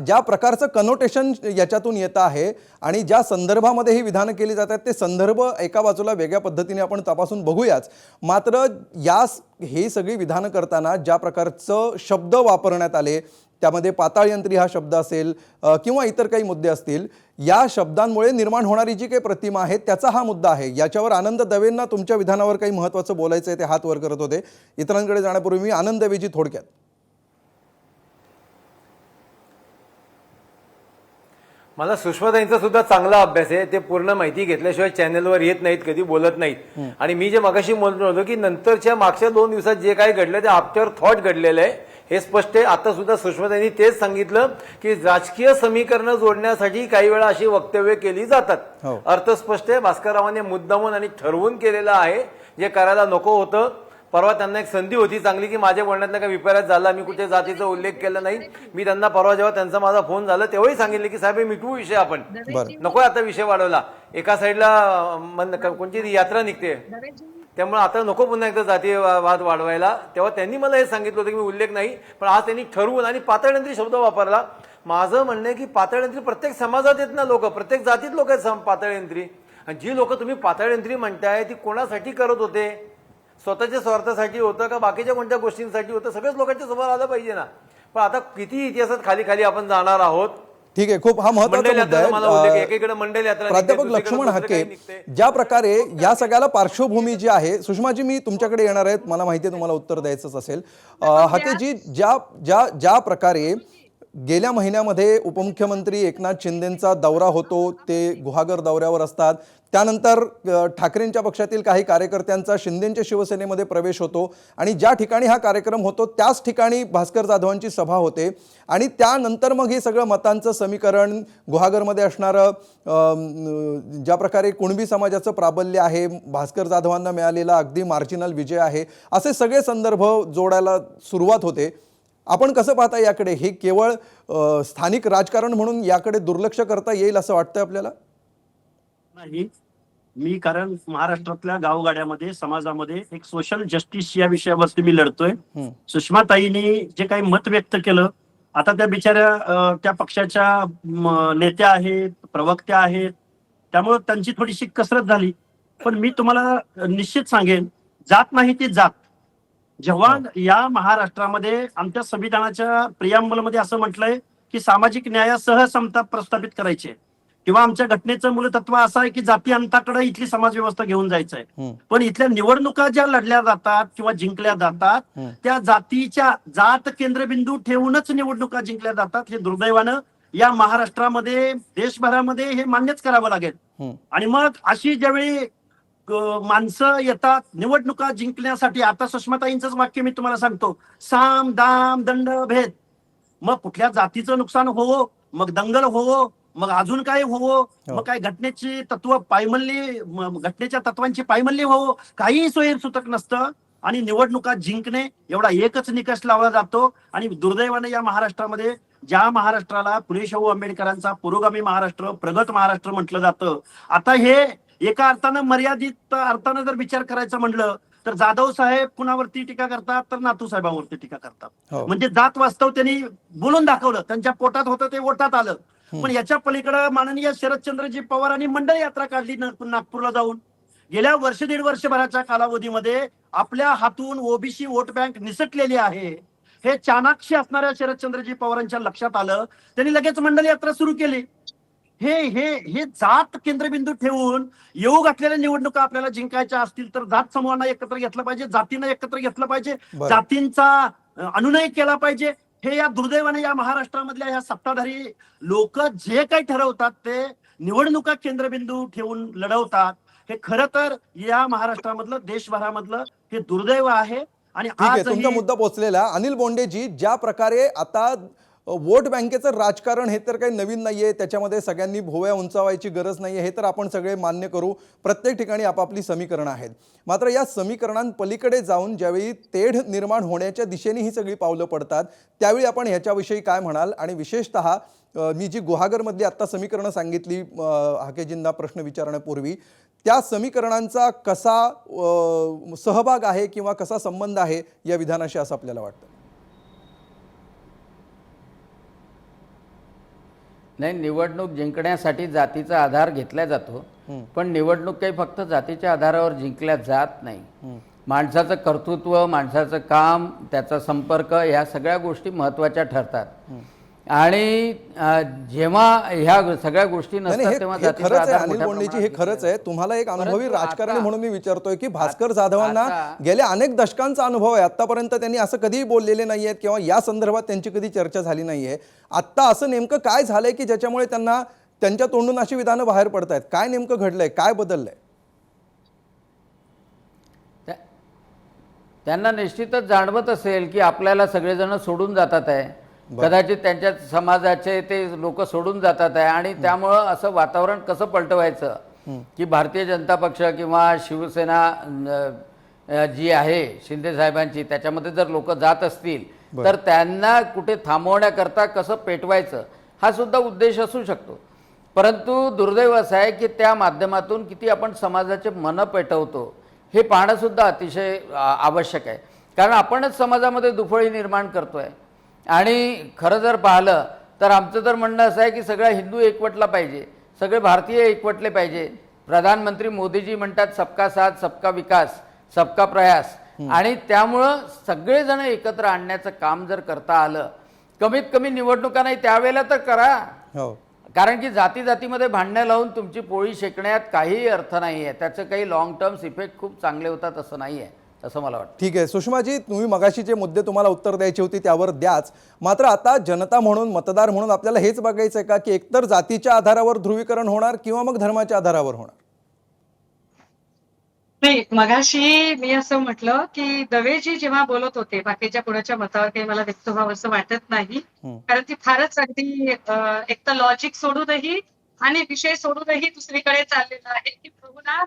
ज्या प्रकारचं कनोटेशन याच्यातून येत आहे आणि ज्या संदर्भामध्ये ही विधानं केली जातात ते संदर्भ एका बाजूला वेगळ्या पद्धतीने आपण तपासून बघूयाच. मात्र हे सगळी विधानं करताना ज्या प्रकारचं शब्द वापरण्यात आले, त्यामध्ये पाताळयंत्री हा शब्द असेल किंवा इतर काही मुद्दे असतील, या शब्दांमुळे निर्माण होणारी जी काही प्रतिमा आहे त्याचा हा मुद्दा आहे. याच्यावर आनंद दवेंना तुमच्या विधानावर काही महत्त्वाचं बोलायचं आहे, ते हात वर करत होते. इतरांकडे जाण्यापूर्वी मी आनंद दवेजी थोडक्यात. मला सुषमाताईंचा सुद्धा चांगला अभ्यास आहे. ते पूर्ण माहिती घेतल्याशिवाय चॅनलवर येत नाहीत, कधी बोलत नाहीत. आणि मी जे मगाशी बोललो होतो की नंतरच्या मागच्या 2 दिवसात जे काही घडलं ते आफ्टर थॉट घडलेलं आहे, हे स्पष्ट आहे. आता सुद्धा सुषमाताईंनी तेच सांगितलं की राजकीय समीकरणं जोडण्यासाठी काही वेळा अशी वक्तव्य केली जातात. हो. अर्थ स्पष्ट आहे. भास्कररावांनी मुद्दामून आणि ठरवून केलेलं आहे, जे करायला नको होतं. परवा त्यांना एक संधी होती चांगली की माझ्या बोलण्यातला काही विपर्यास झाला, मी कुठे जातीचा उल्लेख केला नाही. मी त्यांना परवा जेव्हा त्यांचा माझा फोन झाला तेव्हाही सांगितले की साहेब मिटवू विषय, आपण नको आता विषय वाढवला. एका साईडला कोणती यात्रा निघते, त्यामुळे आता नको पुन्हा एकदा जातीय वाद वाढवायला. तेव्हा त्यांनी मला हे सांगितलं होतं की मी उल्लेख नाही, पण आज त्यांनी ठरवून आणि पातळयंत्री शब्द वापरला. माझं म्हणणं आहे की पातळयंत्री प्रत्येक समाजात आहेत ना लोक, प्रत्येक जातीत लोक आहेत पातळयंत्री. आणि जी लोक तुम्ही पातळयंत्री म्हणताय ती कोणासाठी करत होते? स्वतःच्या स्वार्थासाठी होतं का बाकीच्या कोणत्या गोष्टींसाठी होतं? सगळ्याच लोकांच्या समोर आलं पाहिजे ना. पण आता किती इतिहासात खाली खाली आपण जाणार आहोत. ठीक आहे, खूप हा महत्त्वाचा मंडल मुद्दा यात्रा मला उल्लेख आहे. आहे. एकीकडे मंडल यात्रा निघते, प्राध्यापक दुसरीकडे लक्ष्मण दुसरं हाके, काही निघते. ज्या प्रकारे या सगळ्याला पार्श्वभूमी जी आहे, सुषमाजी मी तुमच्याकडे येणार आहे, मला माहिती आहे तुम्हाला उत्तर द्यायचंच असेल. हाकेजी, ज्या प्रकारे गेल्या महिन्यामध्ये उपमुख्यमंत्री एकनाथ शिंदेंचा दौरा होतो, ते गुहागर दौऱ्यावर असतात, त्यानंतर ठाकरेंच्या पक्षातील काही कार्यकर्त्यांचा शिंदेंच्या शिवसेनेमध्ये प्रवेश होतो आणि ज्या ठिकाणी हा कार्यक्रम होतो त्याच ठिकाणी भास्कर जाधवांची सभा होते आणि त्यानंतर मग हे सगळं मतांचं समीकरण, गुहागरमध्ये असणारं ज्या प्रकारे कुणबी समाजाचं प्राबल्य आहे, भास्कर जाधवांना मिळालेला अगदी मार्जिनल विजय आहे, असे सगळे संदर्भ जोडायला सुरुवात होते. आपण कसं पाहता याकडे? हे केवळ स्थानिक राजकारण म्हणून याकडे दुर्लक्ष करता येईल असं वाटतं आपल्याला? नाही, मी कारण महाराष्ट्रातल्या गावगाड्यामध्ये समाजामध्ये एक सोशल जस्टिस या विषयावरती मी लढतोय. सुषमाताईंनी जे काही मत व्यक्त केलं, आता त्या बिचाऱ्या त्या पक्षाच्या नेत्या आहेत, प्रवक्त्या आहेत, त्यामुळे त्यांची थोडीशी कसरत झाली. पण मी तुम्हाला निश्चित सांगेन, जात नाही ती जात. जेव्हा या महाराष्ट्रामध्ये आमच्या संविधानाच्या प्रियांबलमध्ये असं म्हटलंय की सामाजिक न्यायासह समता प्रस्थापित करायचे, किंवा आमच्या घटनेचं मूलतत्व असं आहे की जाती अंताकडे इथली समाज व्यवस्था घेऊन जायचं आहे. पण इथल्या निवडणुका ज्या लढल्या जातात किंवा जिंकल्या जातात, त्या जात केंद्रबिंदू ठेवूनच निवडणुका जिंकल्या जातात. हे दुर्दैवानं या महाराष्ट्रामध्ये, देशभरामध्ये हे मान्यच करावं लागेल. आणि मग अशी ज्यावेळी माणसं येतात निवडणुका जिंकण्यासाठी, आता सुषमाताईंचंच वाक्य मी तुम्हाला सांगतो, साम दाम दंड भेद. मग कुठल्या जातीचं नुकसान होवो, मग दंगल होवो, मग अजून काय होवो, मग काय घटनेची तत्व पायमल्ली, घटनेच्या तत्वांची पायमल्ली होवो, काहीही सोयीसुतक नसतं. आणि निवडणुका जिंकणे एवढा एकच निकष लावला जातो. आणि दुर्दैवाने या महाराष्ट्रामध्ये, ज्या महाराष्ट्राला फुले शाहू आंबेडकरांचा पुरोगामी महाराष्ट्र, प्रगत महाराष्ट्र म्हटलं जातं, आता हे एका अर्थानं, मर्यादित अर्थानं जर विचार करायचं म्हटलं तर जाधव साहेब कुणावरती टीका करतात, तर नातू साहेबांवरती टीका करतात. म्हणजे जात वास्तव त्यांनी बोलून दाखवलं, त्यांच्या पोटात होतं ते ओटात आलं. पण याच्या पलीकडे माननीय शरदचंद्रजी पवारांनी मंडळ यात्रा काढली नागपूरला जाऊन. गेल्या वर्ष दीड वर्षभराच्या कालावधीमध्ये आपल्या हातून ओबीसी वोट बँक निसटलेली आहे हे चाणाक्षी असणाऱ्या शरदचंद्रजी पवारांच्या लक्षात आलं. त्यांनी लगेच मंडळ यात्रा सुरू केली. हे जात केंद्रबिंदू ठेवून येऊ घातलेल्या निवडणुका आपल्याला जिंकायच्या असतील तर जात समूहांना एकत्र घेतलं पाहिजे, जातीनं एकत्र घेतलं पाहिजे, जातींचा अनुनय केला पाहिजे. हे या दुर्दैवाने या महाराष्ट्रामधल्या ह्या सत्ताधारी लोक जे काही ठरवतात ते निवडणुका केंद्रबिंदू ठेवून लढवतात. हे खरं तर या महाराष्ट्रामधलं, देशभरामधलं हे दुर्दैव आहे. आणि आज तुमचा मुद्दा पोहोचलेला. अनिल बोंडेजी, ज्या प्रकारे आता वोट बँकेचं राजकारण, हे तर काही नवीन नाहीये, त्याच्यामध्ये सगळ्यांनी भोवया उंचावायची गरज नाहीये, हे तर आपण सगळे मान्य करू. प्रत्येक ठिकाणी आपापली समीकरणं आहेत. मात्र या समीकरणांपलीकडे जाऊन ज्यावेळी तेढ निर्माण होण्याच्या दिशेने ही सगळी पावलं पडतात, त्यावेळी आपण ह्याच्याविषयी काय म्हणाल? आणि विशेषतः मी जी गुहागरमधली आत्ता समीकरणं सांगितली हाकेजींना प्रश्न विचारण्यापूर्वी, त्या समीकरणांचा कसा सहभाग आहे किंवा कसा संबंध आहे या विधानाशी असं आपल्याला वाटतं? नाही, निवडणूक जिंकण्यासाठी जातीचा आधार घेतला जातो, पण निवडणूक काही फक्त जातीच्या आधारावर जिंकल्या जात नाही. माणसाचं कर्तृत्व, माणसाचं काम, त्याचा संपर्क, ह्या सगळ्या गोष्टी महत्त्वाच्या ठरतात. आणि जेव्हा ह्या सगळ्या गोष्टी नसतात तेव्हा जातीचा आधार अनिल बोंडेजी, हे खरंच आहे. तुम्हाला एक अनुभवी राजकारणी म्हणून मी विचारतोय की भास्कर जाधवांना गेल्या अनेक दशकांचा अनुभव आहे. आतापर्यंत त्यांनी असं कधीही बोललेले नाहीयेत किंवा या संदर्भात त्यांची कधी चर्चा झाली नाहीये. आत्ता असं नेमकं काय झालंय की ज्याच्यामुळे त्यांना, त्यांच्या तोंडून अशी विधानं बाहेर पडतायत? काय नेमकं घडलंय? काय बदललंय? त्यांना निश्चितच जाणवत असेल की आपल्याला सगळेजण सोडून जातात आहे, कदाचित त्यांच्या समाजाचे ते लोक सोडून जातात आहे. आणि त्यामुळं असं वातावरण कसं पलटवायचं की भारतीय जनता पक्ष किंवा शिवसेना जी आहे शिंदे साहेबांची, त्याच्यामध्ये जर लोक जात असतील तर त्यांना कुठे थांबवण्याकरता कसं पेटवायचं, हा सुद्धा उद्देश असू शकतो. परंतु दुर्दैव असं आहे की त्या माध्यमातून किती आपण समाजाचे मनं पेटवतो हे पाहणं सुद्धा अतिशय आवश्यक आहे. कारण आपणच समाजामध्ये दुफळी निर्माण करतोय. आणि खरं जर पाहिलं तर आमचं तर म्हणणं असं आहे की सगळा हिंदू एकवटला पाहिजे, सगळे भारतीय एकवटले पाहिजे. प्रधानमंत्री मोदीजी म्हणतात सबका साथ, सबका विकास, सबका प्रयास. आणि त्यामुळं सगळेजण एकत्र आणण्याचं काम जर करता आलं, कमीत कमी निवडणुका नाही त्यावेळेला तर करा, हो. कारण की जाती जातीमध्ये भांडणं लावून तुमची पोळी शेकण्यात काहीही अर्थ नाही आहे. त्याचं काही लॉंग टर्म्स इफेक्ट खूप चांगले होतात असं नाही आहे, असं मला वाटतं. ठीक आहे सुषमाजी, तुम्ही मगाशी जे मुद्दे तुम्हाला उत्तर द्यायची होती त्यावर द्याच. मात्र आता जनता म्हणून, मतदार म्हणून आपल्याला हेच बघायचं आहे का की एकतर जातीच्या आधारावर ध्रुवीकरण होणार किंवा मग धर्माच्या आधारावर होणार? नाही, मगाशी मी असं म्हटलं की दवेजी जेव्हा बोलत होते, बाकीच्या कोणाच्या मतावर काही मला व्यक्त व्हावं असं वाटत नाही. कारण ती फारच अगदी एक तर लॉजिक सोडूनही आणि विषय सोडूनही दुसरीकडे चाललेला आहे की बघूना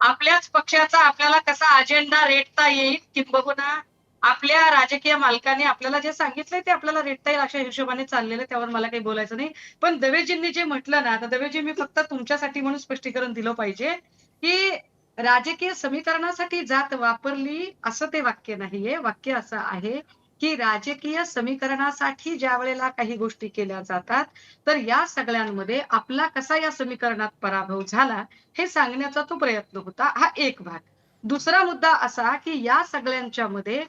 आपल्याच पक्षाचा आपल्याला कसा अजेंडा रेटता येईल, किंबहुना आपल्या राजकीय मालकाने आपल्याला जे सांगितलंय ते आपल्याला रेटता येईल अशा हिशोबाने चाललेलं, त्यावर मला काही बोलायचं नाही. पण दवेजींनी जे म्हटलं ना, आता दवेजी मी फक्त तुमच्यासाठी म्हणून स्पष्टीकरण दिलं पाहिजे की राजकीय समीकरणासाठी जात वापरली असं ते वाक्य नाहीये. वाक्य असं आहे की राजकीय समीकरणासाठी ज्या वेळेला काही गोष्टी केल्या जातात तर या सगळ्यांमध्ये आपला कसा या समीकरणात पराभव झाला हे सांगण्याचा तो प्रयत्न होता. हा एक भाग. दुसरा मुद्दा असा की या सगळ्यांच्या मध्ये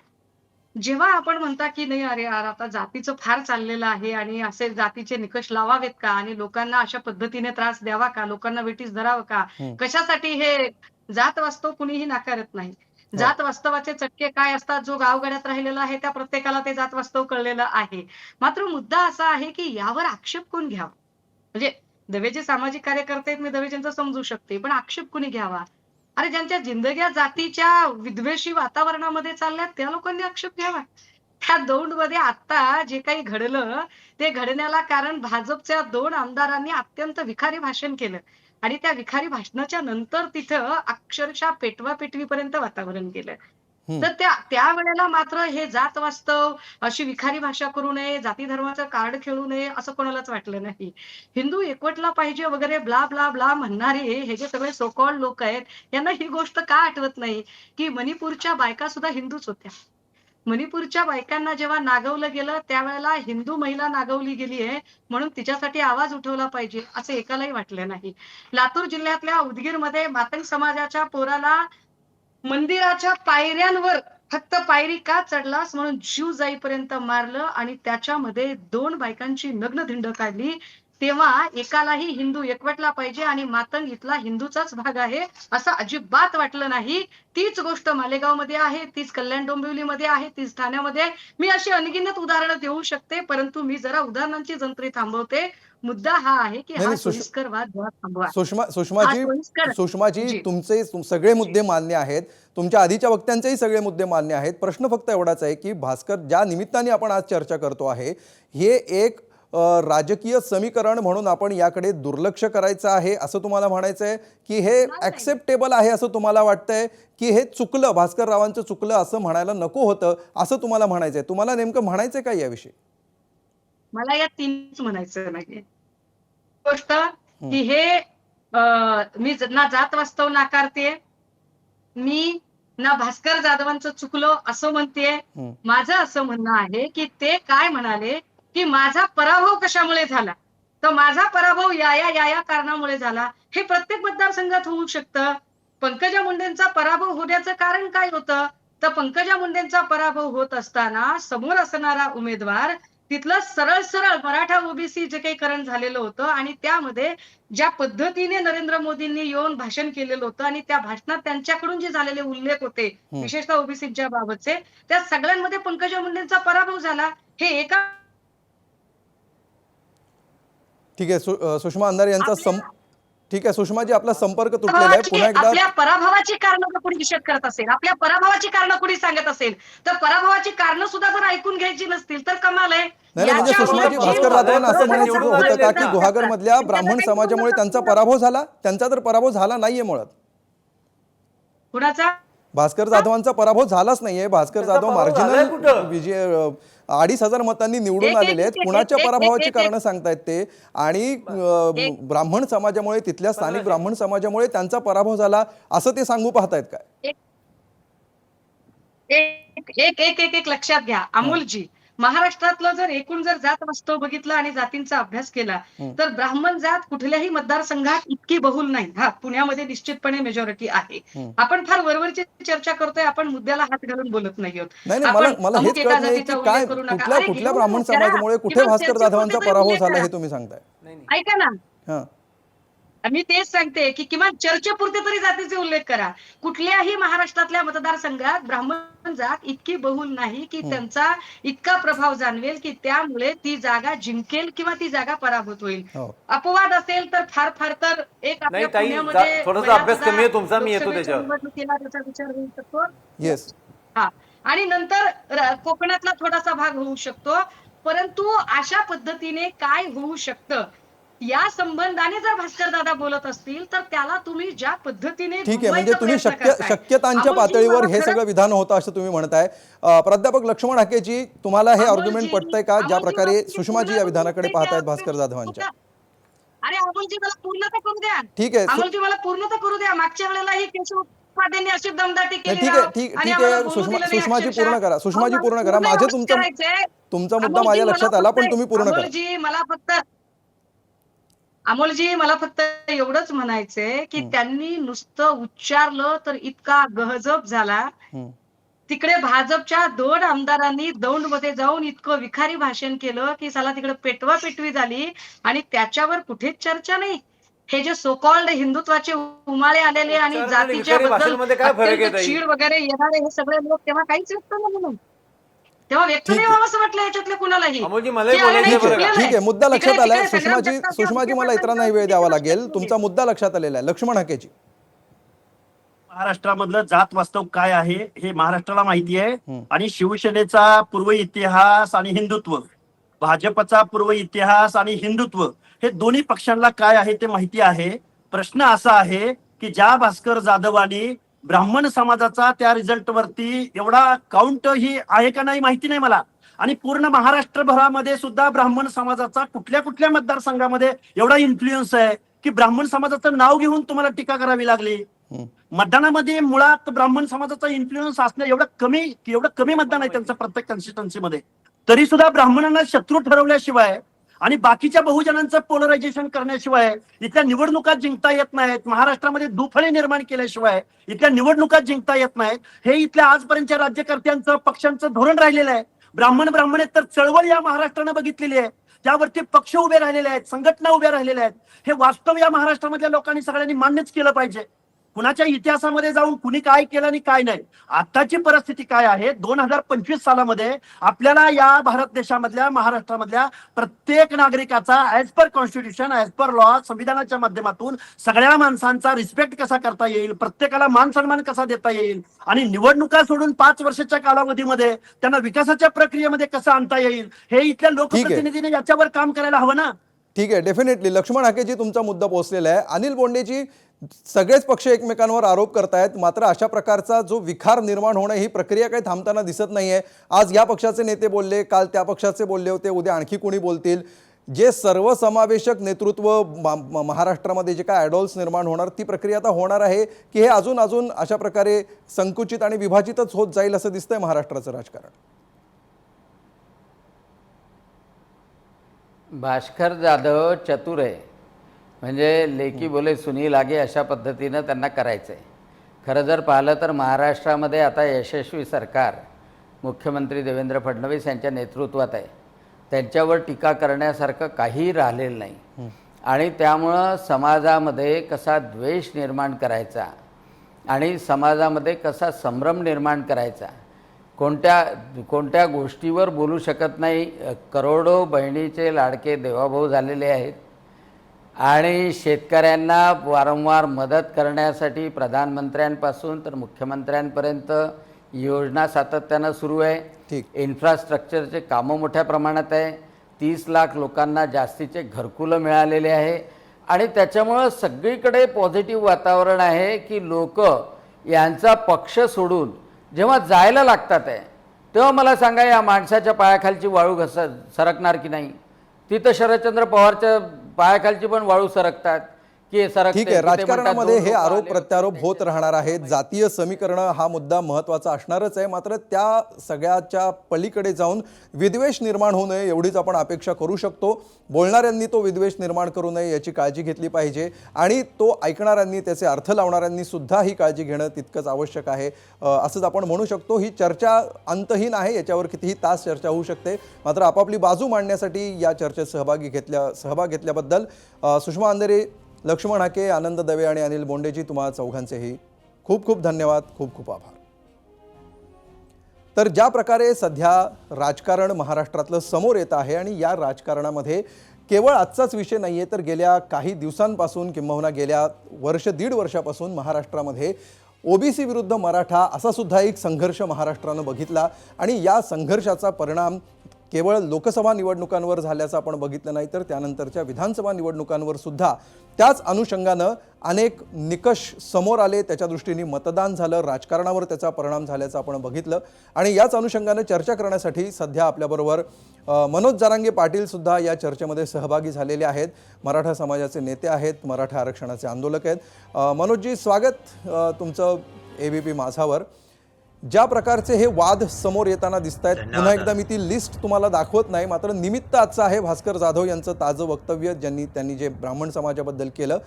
जेव्हा आपण म्हणता की नाही अरे यार आता जातीचं फार चाललेलं आहे आणि असे जातीचे निकष लावावेत का आणि लोकांना अशा पद्धतीने त्रास द्यावा का, लोकांना वेठीस धरावं का, कशासाठी हे जात वास्तव कुणीही नाकारत नाही. जात वास्तवाचे चटके काय असतात, जो गावगाड्यात राहिलेला आहे त्या प्रत्येकाला ते जात वास्तव कळलेलं आहे. मात्र मुद्दा असा आहे की यावर आक्षेप कोण घ्यावा. म्हणजे दवेचे सामाजिक कार्यकर्ते आहेत, मी दवेजींचं समजू शकते, पण आक्षेप कोणी घ्यावा? अरे ज्यांच्या जिंदग्या जातीच्या विद्वेषी वातावरणामध्ये चालल्यात त्या लोकांनी आक्षेप घ्यावा. त्या दौंडमध्ये आता जे काही घडलं ते घडण्याला कारण भाजपच्या 2 आमदारांनी अत्यंत विखारी भाषण केलं आणि त्या विखारी भाषणाच्या नंतर तिथं अक्षरशः पेटवापेटवीपर्यंत वातावरण केलं. तर त्या वेळेला मात्र हे जात वास्तव, अशी विखारी भाषा करू नये, जाती धर्माचं कार्ड खेळू नये असं कोणालाच वाटलं नाही. हिंदू एकवटला पाहिजे वगैरे ब्ला ब्ला ब्ला म्हणणारे हे जे सगळे सोकॉल्ड लोक आहेत, यांना ही गोष्ट का आठवत नाही की मणिपूरच्या बायका सुद्धा हिंदूच होत्या. मणिपूरच्या बायकांना जेव्हा नागवलं गेलं त्यावेळेला हिंदू महिला नागवली गेली आहे म्हणून तिच्यासाठी आवाज उठवला पाहिजे असं एकालाही वाटलं नाही. लातूर जिल्ह्यातल्या उदगीरमध्ये मातंग समाजाच्या पोराला मंदिराच्या पायऱ्यांवर फक्त पायरी का चढलास म्हणून जीव जाईपर्यंत मारलं आणि त्याच्यामध्ये 2 बायकांची नग्न धिंड काढली. तेव्हा एकालाही हिंदू एकवटला पाहिजे आणि मातंग इथला हिंदूचाच भाग आहे असं अजिबात वाटलं नाही. तीच गोष्ट मालेगावमध्ये आहे, तीच कल्याण डोंबिवलीमध्ये आहे, तीच ठाण्यामध्ये आहे. मी अशी अनगिनत उदाहरणं देऊ शकते, परंतु मी जरा उदाहरणांची जंत्री थांबवते. मुद्दा हा आहे की हा सोयीस्कर वाद जरा थांबवा. सुषमाजी तुमचे सगळे मुद्दे मान्य आहेत, तुमच्या आधीच्या वक्त्यांचेही सगळे मुद्दे मान्य आहेत. प्रश्न फक्त एवढाच आहे की भास्कर, ज्या निमित्ताने आपण आज चर्चा करतो आहे, हे एक राजकीय समीकरण म्हणून आपण याकडे दुर्लक्ष करायचं आहे असं तुम्हाला म्हणायचं आहे की हे ऍक्सेप्टेबल आहे असं तुम्हाला वाटतंय की हे चुकलं, भास्कर रावांचं चुकलं असं म्हणायला नको होतं असं तुम्हाला म्हणायचंय? तुम्हाला नेमकं म्हणायचंय काय याविषयी? मला या 3च म्हणायचं नाहीये. गोष्ट की हे मी ना जात वास्तव नाकारते, मी ना भास्कर जाधवांचं चुकलं असं म्हणते. माझं असं म्हणणं आहे की ते काय म्हणाले की माझा पराभव कशामुळे झाला, तर माझा पराभव या कारणामुळे झाला. हे प्रत्येक मतदारसंघात होऊ शकतं. पंकजा मुंडेंचा पराभव होण्याचं कारण काय होतं, तर पंकजा मुंडेंचा पराभव होत असताना समोर असणारा उमेदवार तिथलं सरळ मराठा ओबीसी जे काही करण झालेलं होतं आणि त्यामध्ये ज्या पद्धतीने नरेंद्र मोदींनी येऊन भाषण केलेलं होतं आणि त्या भाषणात त्यांच्याकडून जे झालेले उल्लेख होते विशेषतः ओबीसीच्या बाबतचे, त्या सगळ्यांमध्ये पंकजा मुंडेंचा पराभव झाला. हे एका ठीक आहे सुषमा अंधार यांचा ठीक आहे सुषमाजी, आपला संपर्क तुटलेला आहे. पुन्हा एकदा आपल्या पराभवाची कारण कोणी निषेध करत असेल, आपल्या पराभवाची कारण कोणी सांगत असेल, तर पराभवाची कारण सुद्धा जर ऐकून घ्यायची नसतील तर कमाल आहे. नाही म्हणजे सुषमाजी, भास्कर जाधवांना असं म्हणायचं होतं का की गुहागर मधल्या ब्राह्मण समाजामुळे त्यांचा पराभव झाला? त्यांचा तर पराभव झाला नाहीये मुळात. कुणाचा? भास्कर जाधवांचा पराभव झालाच नाहीये. भास्कर जाधव मार्जिनल विजय 2,500 मतांनी निवडून आलेले आहेत. कुणाच्या पराभवाची कारण सांगतायत ते? आणि ब्राह्मण समाजामुळे, तिथल्या स्थानिक ब्राह्मण समाजामुळे त्यांचा पराभव झाला असं ते सांगू पाहतायत काय? एक लक्षात घ्या अमोलजी, महाराष्ट्रातलं जर एकूण जर जात वास्तव बघितलं आणि जातींचा अभ्यास केला तर ब्राह्मण जात कुठल्याही मतदारसंघात इतकी बहुल नाही. हा, पुण्यामध्ये निश्चितपणे मेजॉरिटी आहे. आपण फार वरवरची चर्चा करतोय, आपण मुद्द्याला हात घालून बोलत नाही आहोत. नाही आपण मला अमुक हेच एका कळत नाही जातीचा की उल्लेख काय करू नका. कुठल्या अरे कुठल्या घेऊन ब्राह्मण करा. समाजामुळे कुठे किंवा भास्कर चर्चेपुरते जाधवांचा तरी पराभव उल्लेख झाला करा. हे तुम्ही सांगताय. ऐका ना, हा मी तेच सांगते की किमान चर्चेपुरते तरी जातीचे उल्लेख करा. कुठल्याही महाराष्ट्रातल्या मतदारसंघात ब्राह्मण जात इतकी बहुल नाही की त्यांचा इतका प्रभाव जाणवेल की त्यामुळे ती जागा जिंकेल किंवा ती जागा पराभूत होईल. हो. अपवाद असेल तर फार फार तर एक आपल्या नाही, ताई, पुण्यामध्ये थोडासा अभ्यास बऱ्याचदा कमी आहे तुमचा, मी येतो लोकसभेच्या त्याच्यावर. निवडणुकीला त्याचा विचार होऊ शकतो. येस. हा, आणि नंतर कोकणातला थोडासा भाग होऊ शकतो. परंतु अशा पद्धतीने काय होऊ शकतं या संबंधाने जर भास्कर दादा बोलत असतील तर त्याला तुम्ही ज्या पद्धतीने ठीक आहे, म्हणजे दुमवायचा तुम्ही प्रयत्न करताय. शक्यतांच्या अमोलजी, पातळीवर मला हे खरंच- सगळं विधान होतं असं तुम्ही म्हणताय. प्राध्यापक लक्ष्मण हाकेजी, तुम्हाला हे अमोलजी, आर्ग्युमेंट पटतंय का, ज्या अमोलजी, प्रकारे मला सुषमाजी या विधानाकडे पाहतायत भास्कर जाधवांच्या? अरे अमोलजी, मला पूर्णता करू द्या. ठीक आहे. अमोलजी, मला पूर्णता करू द्या. मागच्या वेळेलाही केशव उपाध्यायांनी अशी दमदाटी केली ठीक राव. आहे, ठीक आणि ठीक आम्हाला आहे. बोलू दिलं नाही सुषमाजी अक्षरशः. पूर्ण करा, सुषमाजी अहो, पूर्ण करा. मला माझे पूर्ण करायचंय. तुमचा मुद्दा अमोलजी, माझ्या मला लक्षात आला, पण फक्त- तुम्ही पूर्ण करा. अमोलजी, मला फक्त एवढंच म्हणायचंय की त्यांनी नुसतं उच्चारलं तर इतका गहजब झाला. तिकडे भाजपच्या 2 आमदारांनी दौंडमध्ये जाऊन इतकं विखारी भाषण केलं की साला तिकडे पेटवा पेटवी झाली आणि त्याच्यावर कुठेच चर्चा नाही. हे जे सोकॉल्ड हिंदुत्वाचे उमाळे आलेले आणि उच्चार आणि जातीच्या विखारी भाषणामध्ये काय फरक आहे अत्यंत ताई? चीड वगैरे येणारे हे सगळे लोक तेव्हा काहीच व्यक्त नाही म्हणून. तेव्हा व्यक्त ठीक नाही आहे. व्हावं असं वाटलं याच्यातल्या कुणालाही. अमोलजी, मलाही की अरे बोलायचं नाही, आहे बरं का? चुकलेलं ठीक आहे, आहे. मुद्दा लक्षात तिकडे- आलाय. तिकडे सुषमाजी संग्राम जगताप सुषमाजी मला यांच्या इतरांनाही वेळ द्यावा लागेल. प्रश्न तुमचा मुद्दा लक्षात आलेला आहे. लक्ष्मण हाकेजी. महाराष्ट्रामधलं जात वास्तव काय आहे हे महाराष्ट्राला माहिती आहे. आणि शिवसेनेचा पूर्व इतिहास आणि हिंदुत्व, भाजपचा पूर्व इतिहास आणि हिंदुत्व हे दोन्ही पक्षांना काय आहे ते माहिती आहे. प्रश्न असा आहे की ज्या भास्कर जाधवांनी ब्राह्मण समाजाचा त्या रिझल्ट वरती एवढा काउंट ही आहे का नाही माहिती नाही मला. आणि पूर्ण महाराष्ट्रभरामध्ये सुद्धा ब्राह्मण समाजाचा कुठल्या कुठल्या मतदारसंघामध्ये एवढा इन्फ्लुएन्स आहे की ब्राह्मण समाजाचं नाव घेऊन तुम्हाला टीका करावी लागली. मतदानामध्ये मुळात ब्राह्मण समाजाचा इन्फ्लुएन्स असणं एवढं कमी मतदान आहे त्यांचं प्रत्येक कॉन्स्टिट्युन्सीमध्ये. तरी सुद्धा ब्राह्मणांना शत्रू ठरवल्याशिवाय आणि बाकीच्या बहुजनांचं पोलरायझेशन करण्याशिवाय इथल्या निवडणुका जिंकता येत नाहीत. महाराष्ट्रामध्ये दुफळे निर्माण केल्याशिवाय इथल्या निवडणुका जिंकता येत नाहीत. हे इथल्या आजपर्यंतच्या राज्यकर्त्यांचं पक्षांचं धोरण राहिलेलं आहे. ब्राह्मण आहेत तर चळवळ या महाराष्ट्रानं बघितलेली आहे. त्यावरती पक्ष उभे राहिलेले आहेत, संघटना उभ्या राहिलेल्या आहेत. हे वास्तव या महाराष्ट्रामधल्या लोकांनी सगळ्यांनी मान्यच केलं पाहिजे. कुणाच्या इतिहासामध्ये जाऊन कुणी काय केलं आणि काय नाही. आताची परिस्थिती काय आहे, 2025 सालामध्ये आपल्याला या भारत देशामधल्या महाराष्ट्रामधल्या प्रत्येक नागरिकाचा as per constitution, as per law, संविधानाच्या माध्यमातून सगळ्या माणसांचा रिस्पेक्ट कसा करता येईल, प्रत्येकाला मान सन्मान कसा देता येईल आणि निवडणुका सोडून 5 वर्षाच्या कालावधीमध्ये त्यांना विकासाच्या प्रक्रियेमध्ये कसं आणता येईल हे इथल्या लोकप्रतिनिधीने याच्यावर काम करायला हवं ना. ठीक आहे, डेफिनेटली. लक्ष्मण हाकेजी, तुमचा मुद्दा पोहोचलेला आहे. अनिल बोंडेजी, सगळेच पक्ष एकमेकांवर आरोप करतायत, मात्र अशा प्रकारचा जो विखार निर्माण होणं ही प्रक्रिया काही थांबताना दिसत नाहीये. आज या पक्षाचे नेते बोलले, काल त्या पक्षाचे बोलले होते, उद्या आणखी कोणी बोलतील. जे सर्वसमावेशक नेतृत्व महाराष्ट्रामध्ये जे काय ॲडॉल्स निर्माण होणार ती प्रक्रिया आता होणार आहे की हे अजून अजून अशा प्रकारे संकुचित आणि विभाजितच होत जाईल असं दिसतंय महाराष्ट्राचं राजकारण? भास्कर जाधव चतुर आहे, म्हणजे लेकी बोले सुनी लागे अशा पद्धतीनं त्यांना करायचं आहे. खरं जर पाहिलं तर महाराष्ट्रामध्ये आता यशस्वी सरकार मुख्यमंत्री देवेंद्र फडणवीस यांच्या नेतृत्वात आहे. त्यांच्यावर टीका करण्यासारखं काहीही राहिलेलं नाही. आणि त्यामुळं समाजामध्ये कसा द्वेष निर्माण करायचा आणि समाजामध्ये कसा संभ्रम निर्माण करायचा, कोणत्या गोष्टीवर बोलू शकत नाही. करोडो बहिणीचे लाडके देवाभाऊ झालेले आहेत आणि शेतकऱ्यांना वारंवार मदत करण्यासाठी प्रधानमंत्र्यांपासून तर मुख्यमंत्र्यांपर्यंत योजना सातत्यानं सुरू आहे. इन्फ्रास्ट्रक्चरचे कामं मोठ्या प्रमाणात आहे. 30 लाख लोकांना जास्तीचे घरकुलं मिळालेले आहे आणि त्याच्यामुळं सगळीकडे पॉझिटिव्ह वातावरण आहे की लोक यांचा पक्ष सोडून जेव्हा जायला लागतात आहे तेव्हा मला सांगा, या माणसाच्या पायाखालची वाळू सरकणार की नाही? तिथं शरदचंद्र पवारच्या पायाखालची पण वाळू सरकतात की सरकते, ठीक आहे, की ते म्हणतात राजकारणामध्ये दोन हे लोकं आरोप आले प्रत्यारोप होते, होत राहणार आहेत. जातीय समीकरण हा मुद्दा महत्त्वाचा असणारच आहे, मात्र त्या सगळ्याच्या पलीकडे जाऊन विद्वेष निर्माण होऊ नये एवढीच आपण अपेक्षा करू शकतो. बोलणाऱ्यांनी तो विद्वेष निर्माण करू नये याची काळजी घेतली पाहिजे आणि तो ऐकणाऱ्यांनी, त्याचे अर्थ लावणाऱ्यांनी सुद्धा ही काळजी घेणं तितकंच आवश्यक आहे असंच आपण म्हणू शकतो. ही चर्चा अंतहीन आहे, याच्यावर कितीही तास चर्चा होऊ शकते, मात्र आपापली बाजू मांडण्यासाठी या चर्चेत सहभाग घेतल्याबद्दल सुषमा अंधेरे, लक्ष्मण हाके, आनंद दवे आणि अनिल बोंडेजी, तुम्हा चौघांचेही खूप खूप धन्यवाद, खूप खूप आभार. तर ज्या प्रकारे सध्या राजकारण महाराष्ट्रातलं समोर येत आहे आणि या राजकारणामध्ये केवळ आजचाच विषय नाही आहे, तर गेल्या काही दिवसांपासून किंबहुना गेल्या दीड वर्षापासून महाराष्ट्रामध्ये ओबीसी विरुद्ध मराठा असा सुद्धा एक संघर्ष महाराष्ट्रानं बघितला आणि या संघर्षाचा परिणाम केवळ लोकसभा निवडणुकांवर झाल्याचं आपण बघितलं नाही, तर त्यानंतरच्या विधानसभा निवडणुकांवर सुद्धा त्याच अनुषंगानं अनेक निकष समोर आले, त्याच्या दृष्टीने मतदान झालं, राजकारणावर त्याचा परिणाम झाल्याचं आपण बघितलं. आणि याच अनुषंगानं चर्चा करण्यासाठी सध्या आपल्याबरोबर मनोज जरांगे पाटील सुद्धा या चर्चेमध्ये सहभागी झालेले आहेत. मराठा समाजाचे नेते आहेत, मराठा आरक्षणाचे आंदोलक आहेत. मनोजजी, स्वागत तुमचं ABP माझावर. ज्या प्रकारचे हे वाद समोर येताना दिसत आहेत, पुन्हा एकदा मी ती लिस्ट तुम्हाला दाखवत नाही, मात्र निमित्त आजचं आहे भास्कर जाधव यांचं ताजं वक्तव्य त्यांनी जे ब्राह्मण समाजाबद्दल केलं.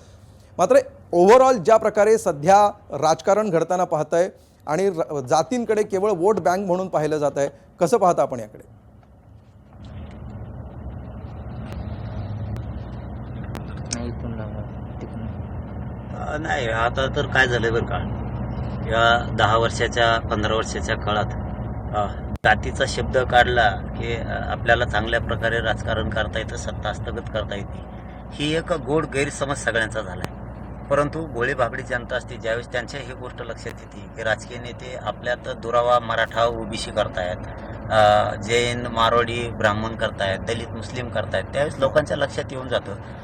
मात्र ओव्हरऑल ज्या प्रकारे सध्या राजकारण घडताना पाहतंय आणि जातींकडे केवळ वोट बँक म्हणून पाहिलं जात आहे, कसं पाहता आपण याकडे? नाही, आता तर काय झालंय बरं का, या 10 वर्षाच्या 15 वर्षाच्या काळात जातीचा शब्द काढला की आपल्याला चांगल्या प्रकारे राजकारण करता येतं, सत्ता हस्तगत करता येते, ही एक गोड गैरसमज सगळ्यांचा झाला आहे. परंतु भोळी भाबडी जनता असते, ज्यावेळेस त्यांच्या ही गोष्ट लक्षात येते की राजकीय नेते आपल्यात दुरावा मराठा ओबीसी करतायत, जैन मारवाडी ब्राह्मण करतायत, दलित मुस्लिम करतायत, त्यावेळेस लोकांच्या लक्षात येऊन जातं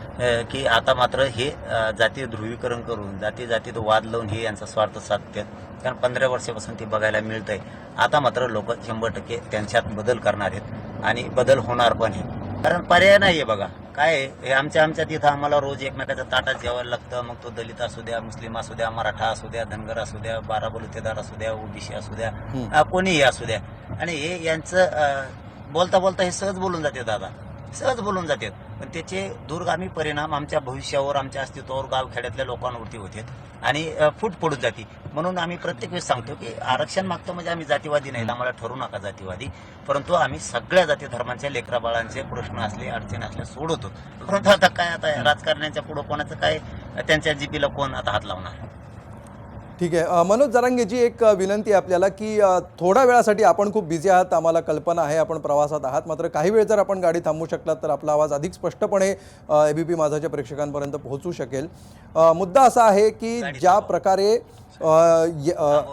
की आता मात्र हे जातीय ध्रुवीकरण करून जातीत वाद लावून हे यांचा स्वार्थ साधतात. कारण 15 वर्षापासून ते बघायला मिळत आहे. आता मात्र लोक 100% त्यांच्यात बदल करणार आहेत आणि बदल होणार पण आहे. कारण पर्याय नाही आहे. बघा काय आहे, हे आमच्या तिथं आम्हाला रोज एकमेकाच्या ताटात जेवायला लागतं. मग तो दलित असू द्या, मुस्लिम असू द्या, मराठा असू द्या, धनगर असू द्या, 12 बलुतेदार असू द्या, ओबीसी असू द्या, कोणीही असू द्या. आणि हे यांचं बोलता हे सहज बोलून जाते दादा, सहज बोलून जातात. पण त्याचे दूरगामी परिणाम आमच्या भविष्यावर, आमच्या अस्तित्वावर, गावखेड्यातल्या लोकांवरती होते आणि फूट पडून जाते. म्हणून आम्ही प्रत्येक वेळेस सांगतो की आरक्षण मागतो म्हणजे आम्ही जातीवादी नाही, आम्हाला ठरू नका जातीवादी, परंतु आम्ही सगळ्या जाती धर्मांच्या लेकराबाळांचे प्रश्न असले, अडचणी असल्या सोडवतो. परंतु आता काय, आता राजकारण्यांच्या पुढं कोणाचं काय, त्यांच्या जीपीला कोण आता हात लावणार? ठीक आहे. मनोज जरांगेजी, एक विनंती आहे आपल्याला की थोड्या वेळासाठी आपण खूप बिझी आहात, आम्हाला कल्पना आहे आपण प्रवासात आहात, मात्र काही वेळ जर आपण गाडी थांबवू शकलात तर आपला आवाज अधिक स्पष्टपणे ABP माझाच्या प्रेक्षकांपर्यंत पोहोचू शकेल. मुद्दा असा आहे की ज्या प्रकारे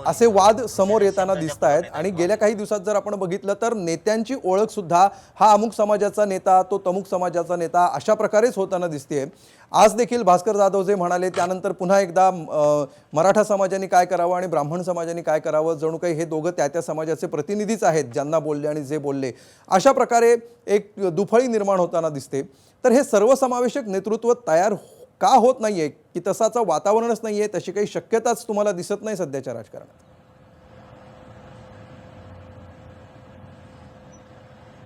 असे वाद समोर येताना दिसत आहेत आणि गेल्या काही दिवसात जर आपण बघितलं तर नेत्यांची ओळख सुद्धा हा अमुक समाजाचा नेता, तो तमुक समाजाचा नेता अशा प्रकारेच होताना दिसते. आज देखील भास्कर जाधव जे म्हणाले त्यानंतर पुन्हा एकदा मराठा समाजाने काय करावं आणि ब्राह्मण समाजाने काय करावं, जणू काही हे दोघं त्या समाजाचे प्रतिनिधीच आहेत, ज्यांना बोलले आणि जे बोलले, अशा प्रकारे एक दुफळी निर्माण होताना दिसते. तर हे सर्वसमावेशक नेतृत्व तयार का होत नाहीये, की तसाचं वातावरणच नाहीये, तशी काही शक्यताच तुम्हाला दिसत नाही सध्याच्या राजकारणात?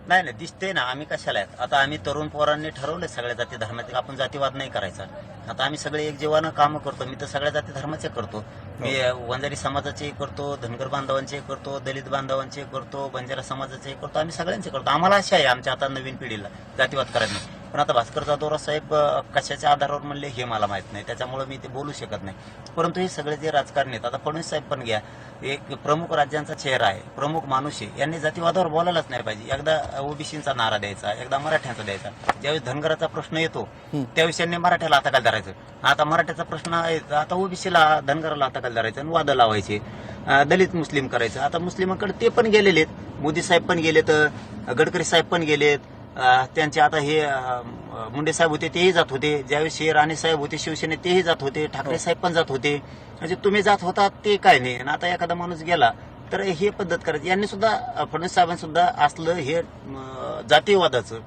नाही दिसते ना, आम्ही कशाला आहेत. आता आम्ही तरुण पोरांनी ठरवले सगळ्या जाती धर्माचे, आपण जातीवाद नाही करायचा. आता आम्ही सगळे एक जीवानं कामं करतो. मी तर सगळ्या जाती धर्माचे करतो. मी वंजारी समाजाचे करतो, धनगर बांधवांचे करतो, दलित बांधवांचे करतो, बंजारा समाजाचे करतो, आम्ही सगळ्यांचे करतो. आम्हाला अशी आहे आमच्या आता नवीन पिढीला जातीवाद करायला नाही. पण आता भास्कर जाधव साहेब कशाच्या आधारावर म्हणले हे मला माहित नाही, त्याच्यामुळे मी ते बोलू शकत नाही. परंतु हे सगळे जे राजकारणी आहेत, आता फडणवीस साहेब पण घ्या, एक प्रमुख राज्यांचा चेहरा आहे, प्रमुख माणूस आहे, यांनी जातीवादावर बोलायलाच नाही पाहिजे. एकदा ओबीसीचा नारा द्यायचा, एकदा मराठ्यांचा द्यायचा. ज्यावेळेस धनगराचा प्रश्न येतो त्यावेळेस त्यांनी मराठ्याला हाताखाली धरायचं. आता मराठ्याचा प्रश्न आहे, आता ओबीसीला धनगराला हाताखाली धरायचं आणि वाद लावायचे, दलित मुस्लिम करायचं. आता मुस्लिमांकडे ते पण गेलेले आहेत, मोदी साहेब पण गेलेत, गडकरी साहेब पण गेलेत, त्यांचे आता हे मुंडे साहेब होते तेही जात होते, ज्यावेळेस हे राणे साहेब होते शिवसेनेत तेही जात होते, ठाकरे साहेब पण जात होते. म्हणजे तुम्ही जात होता ते काय नाही. आणि आता एखादा माणूस गेला तर हे पद्धत करायची. यांनी सुद्धा फडणवीस साहेबांनी सुद्धा असलं हे जातीयवादाचं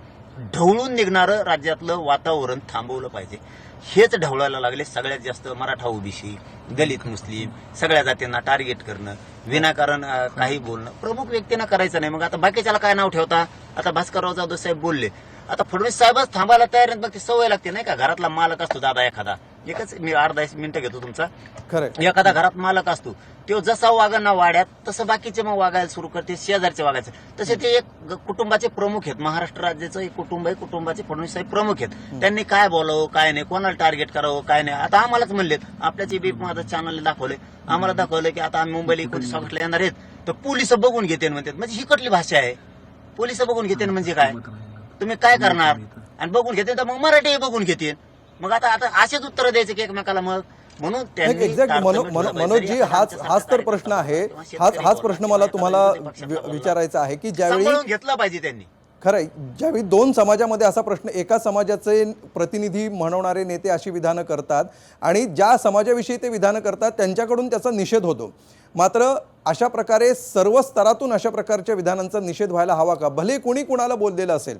ढवळून निघणारं राज्यातलं वातावरण थांबवलं पाहिजे. हेच ढवळायला लागले. सगळ्यात जास्त मराठा, ओबीसी, दलित, मुस्लिम सगळ्या जातींना टार्गेट करणं, विनाकारण काही बोलणं. प्रमुख व्यक्तींना करायचं नाही. मग आता बाकीच्याला काय नाव ठेवता? आता भास्करराव जाधव साहेब बोलले, आता फडणवीस साहेबच थांबायला तयार आहेत. मग ती सवय लागते नाही का? घरातला मालक असतो दादा एखादा, एकच मी अर्धा मिनिटं घेतो तुमचा. खरं एखादा घरात मालक असतो, तो जसा वागांना वाड्यात तसं बाकीचे मग वागायला सुरू करते, शेजारचे वागायचं. तसे ते एक कुटुंबाचे प्रमुख आहेत. महाराष्ट्र राज्याचं एक कुटुंब आहे, कुटुंबाचे फडणवीस साहेब प्रमुख आहेत. त्यांनी काय बोलावं, काय नाही, कोणाला टार्गेट करावं, काय नाही. आता आम्हालाच म्हणलेत, आपल्याच एबीपी माझं चॅनलला दाखवलंय, आम्हाला दाखवलं की आता आम्ही मुंबईला 29 ऑगस्टला येणार आहेत, तर पोलिस बघून घेते म्हणतात. म्हणजे ही कुठली भाषा आहे? पोलिस बघून घेते म्हणजे काय? तुम्ही काय करणार? आणि बघून घेते तर मग मराठी बघून घेतील. मग आता असेच उत्तर द्यायचे की एकमेकाला. मग म्हणून त्यांनी एक्झॅक्ट मनोजजी, हाच तर प्रश्न आहे. हाच प्रश्न मला तुम्हाला विचारायचा आहे की ज्यावेळी सांभाळून घेतला पाहिजे त्यांनी. खरंय, ज्यावेळी दोन समाजामध्ये असा प्रश्न, एका समाजाचे प्रतिनिधी म्हणवणारे नेते अशी विधानं करतात आणि ज्या समाजाविषयी ते विधानं करतात त्यांच्याकडून त्याचा निषेध होतो. मात्र अशा प्रकारे सर्व स्तरातून अशा प्रकारच्या विधानांचा निषेध व्हायला हवा का? भले कोणी कुणाला बोललेलं असेल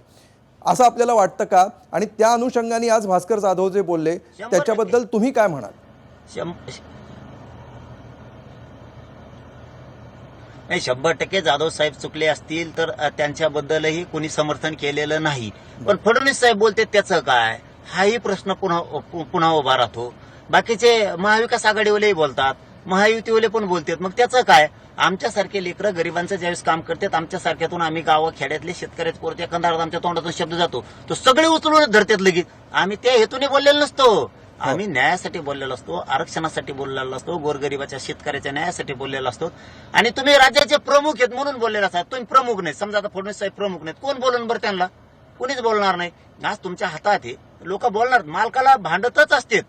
असं आपल्याला वाटतं का? आणि त्या अनुषंगाने आज भास्कर जाधव जे बोलले त्याच्याबद्दल तुम्ही काय म्हणाल? नाही, 100% जाधव साहेब चुकले असतील तर त्यांच्याबद्दलही कोणी समर्थन केलेलं नाही. पण फडणवीस साहेब बोलते त्याचं काय? हाही प्रश्न पुन्हा उभा राहतो. बाकीचे महाविकास आघाडीवालेही बोलतात, महायुतीवाले पण बोलतात. मग त्याचं काय? आमच्यासारखे लेकरं गरिबांचं ज्यावेळेस काम करतात, आमच्यासारख्यातून आम्ही गावा खेड्यातले शेतकऱ्याचे पोरते एखादा आमच्या तोंडातून शब्द जातो तो सगळे उचलून धरतात लगेच. आम्ही त्या हेतूने बोललेलो नसतो. आम्ही न्यायासाठी बोललेलो असतो, आरक्षणासाठी बोललेलो असतो, गोरगरिबाच्या शेतकऱ्याच्या न्यायासाठी बोललेलो असतो. आणि तुम्ही राज्याचे प्रमुख आहेत म्हणून बोललेला असतात. तुम्ही प्रमुख नाही. समजा आता फडणवीस साहेब प्रमुख नाहीत, कोण बोलून बरं त्यांना? कोणीच बोलणार नाही. आज तुमच्या हातात आहे, लोक बोलणार. मालकाला भांडतच असतात.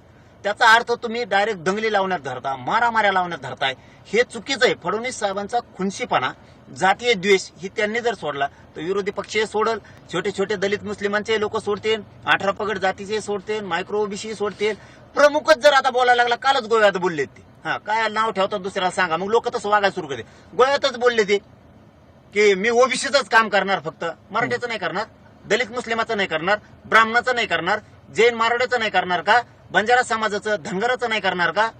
त्याचा अर्थ तुम्ही डायरेक्ट दंगली लावण्यात धरता, मारामाऱ्या लावण्यात धरताय. हे चुकीचं आहे. फडणवीस साहेबांचा खुनशीपणा, जातीय द्वेष ही त्यांनी जर सोडला तर विरोधी पक्ष सोडल. छोटे छोटे दलित मुस्लिमांचे लोक सोडतील, 18 पगड जातीचे सोडतील, मायक्रो ओबीसी सोडतील. प्रमुखच जर आता बोलायला लागला, कालच गोव्यात बोलले ते, काय नाव ठेवतात दुसऱ्याला सांगा. मग लोक तसं वागायला सुरू करते. गोव्यातच बोलले ते की मी ओबीसीच काम करणार, फक्त मराठ्याचं नाही करणार, दलित मुस्लिमाचं नाही करणार, ब्राह्मणाचं नाही करणार, जैन मारवाड्याचं नाही करणार का, बंजारा समाजाचं, धनगराचं नाही करणार का?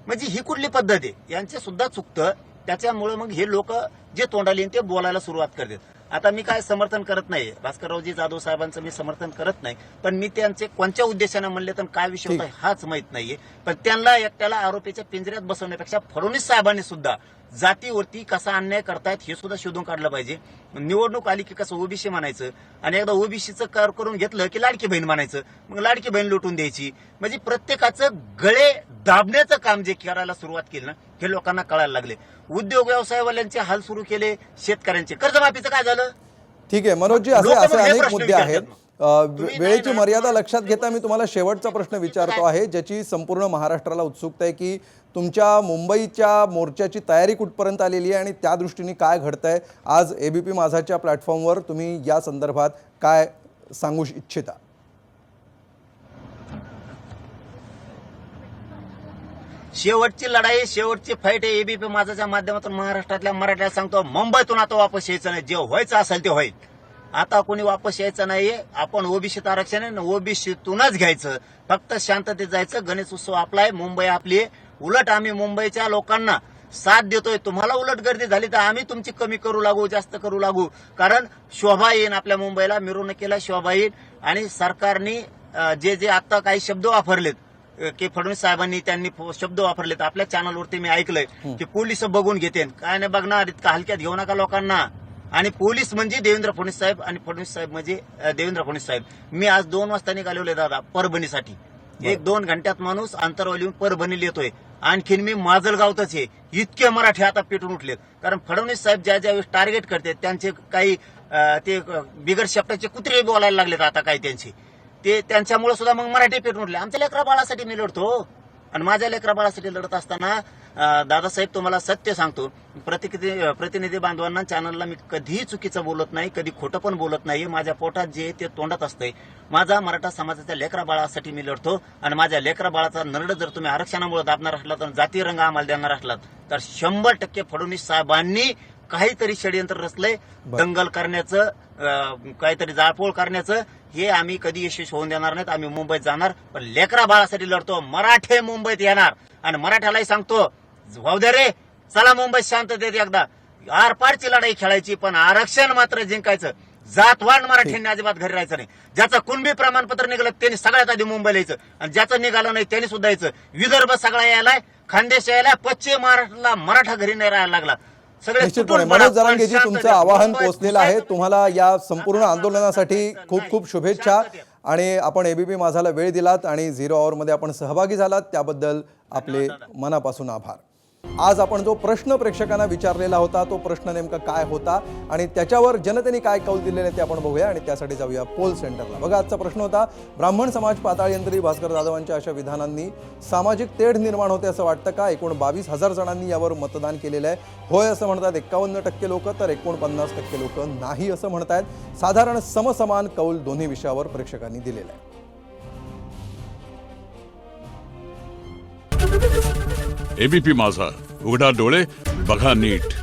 म्हणजे ही कुठली पद्धत आहे? यांचे सुद्धा चुकतं. त्याच्यामुळे मग हे लोक जे तोंडाला येईल ते बोलायला सुरुवात करतात. आता मी काय समर्थन करत नाही, भास्कररावजी जाधव साहेबांचं मी समर्थन करत नाही. पण मी त्यांचे कोणत्या उद्देशाने म्हणले तर काय विषय होता हाच माहित नाहीये. पण त्यांना एकट्याला आरोपीच्या पिंजऱ्यात बसवण्यापेक्षा फडणवीस साहेबांनी सुद्धा जातीवरती कसा अन्याय करतायत हे सुद्धा शोधून काढलं पाहिजे. निवडणूक आली की कसं ओबीसी म्हणायचं आणि एकदा ओबीसीचं कर करून घेतलं की लाडकी बहीण म्हणायचं, मग लाडकी बहीण लुटून द्यायची. म्हणजे प्रत्येकाचं गळे दाबण्याचं काम जे करायला सुरुवात केली ना, हे लोकांना कळायला लागले. उद्योग व्यवसायवाल्यांचे हाल सुरू केले, शेतकऱ्यांचे कर्जमाफीचं काय झालं? ठीक आहे मनोजजी, असे अनेक मुद्दे आहेत. वेळेची मर्यादा लक्षात घेता मी तुम्हाला शेवटचा प्रश्न विचारतो आहे, ज्याची संपूर्ण महाराष्ट्राला उत्सुकता आहे की तुमच्या मुंबईच्या मोर्चाची तयारी कुठपर्यंत आलेली आहे आणि त्या दृष्टीने काय घडतंय. आज एबीपी माझाच्या प्लॅटफॉर्मवर तुम्ही या संदर्भात काय सांगू इच्छिता? शेवटची लढाई, शेवटची फाईट आहे. एबीपी माझाच्या माध्यमातून महाराष्ट्रातल्या मराठ्याला सांगतो, मुंबईतून आता वापस यायचं नाही. जे व्हायचं असेल ते होईल. आता कोणी वापस यायचं नाहीये. आपण ओबीसीत आरक्षण आहे, ओबीसीतूनच घ्यायचं. फक्त शांततेत जायचं. गणेश उत्सव आपला आहे, मुंबई आपली आहे. उलट आम्ही मुंबईच्या लोकांना साथ देतोय. तुम्हाला उलट गर्दी झाली तर आम्ही तुमची कमी करू लागू, जास्त करू लागू. कारण शोभा येईन आपल्या मुंबईला, मिरवणुकीला शोभा येईल. आणि सरकारने जे आता काही शब्द वापरलेत की फडणवीस साहेबांनी त्यांनी शब्द वापरलेत आपल्या चॅनलवरती मी ऐकलंय की पोलिस बघून घेते. काय नाही बघणार, इतका हलक्यात घेऊ नका लोकांना. आणि पोलीस म्हणजे देवेंद्र फडणवीस साहेब आणि फडणवीस साहेब म्हणजे देवेंद्र फडणवीस साहेब. मी आज 2 वाजता निघालेलो दादा परभणीसाठी. 1-2 घंट्यात माणूस अंतरावली परभणीला येतोय. आणखीन मी माजलगावतच आहे. इतके मराठी आता पेटून उठलेत. कारण फडणवीस साहेब ज्या ज्यावेळेस टार्गेट करतात त्यांचे काही ते बिगर शब्दाचे कुत्रे बोलायला लागलेत आता काही त्यांचे. ते त्यांच्यामुळे सुद्धा मग मराठी पेटून उठले. आमच्या लेकरा बाळासाठी मी लढतो. आणि माझ्या लेकरा बाळासाठी लढत असताना दादासाहेब तुम्हाला सत्य सांगतो, प्रतिनिधी बांधवांना चॅनलला मी कधीही चुकीचं बोलत नाही, कधी खोटं पण बोलत नाही. माझ्या पोटात जे ते तोंडात असतंय. माझा मराठा समाजाच्या लेकरा बाळासाठी मी लढतो. आणि माझ्या लेकरा बाळाचा नरड जर तुम्ही आरक्षणामुळे दाबणार असला तर, जाती रंग आम्हाला देणार असलात तर 100% फडणवीस साहेबांनी काहीतरी षडयंत्र रचलंय, दंगल करण्याचं, काहीतरी जाळपोळ करण्याचं. हे आम्ही कधी यशस्वी होऊन देणार नाहीत. आम्ही मुंबईत जाणार, पण लेकरा बाळासाठी लढतो. मराठे मुंबईत येणार आणि मराठ्यालाही सांगतो, वाहू दे रे, चला मुंबईत शांततेत एकदा आरपारची लढाई खेळायची, पण आरक्षण मात्र जिंकायचं. जातवान मराठ्यांनी अजिबात घरी राहायचं नाही. ज्याचं कुणबी प्रमाणपत्र निघालं त्यांनी सगळ्यात आधी मुंबईला यायचं, आणि ज्याचं निघालं नाही त्यांनी सुद्धा यायचं. विदर्भ सगळा यायलाय, खानदेश यायलाय, पश्चिम महाराष्ट्राला मराठा घरी नाही राहायला लागला. सगळे निश्चितपणे मनोज जरांगेजी, तुमचं आवाहन पोहोचलेलं आहे. तुम्हाला या संपूर्ण आंदोलनासाठी खूप खूप शुभेच्छा. आणि आपण एबीपी माझाला वेळ दिलात आणि 0 आवरमध्ये आपण सहभागी झालात, त्याबद्दल आपले मनापासून आभार. आज आपण जो प्रश्न प्रेक्षकांना विचारलेला होता, तो प्रश्न नेमका काय होता आणि त्याच्यावर जनतेने काय कौल दिलेले ते आपण बघूया. आणि त्यासाठी जाऊया पोल सेंटरला. बघा, आजचा प्रश्न होता, ब्राह्मण समाज पाताळयंत्री भास्कर जाधवांच्या अशा विधानांनी सामाजिक तेढ निर्माण होते असं वाटतं का? एकूण 22,000 जणांनी यावर मतदान केलेलं आहे. होय असं म्हणतात 51% लोक, तर 49% लोक नाही असं म्हणतायत. साधारण समसमान कौल दोन्ही विषयावर प्रेक्षकांनी दिलेला आहे. एबीपी माझा, उघडा डोळे बघा नीट.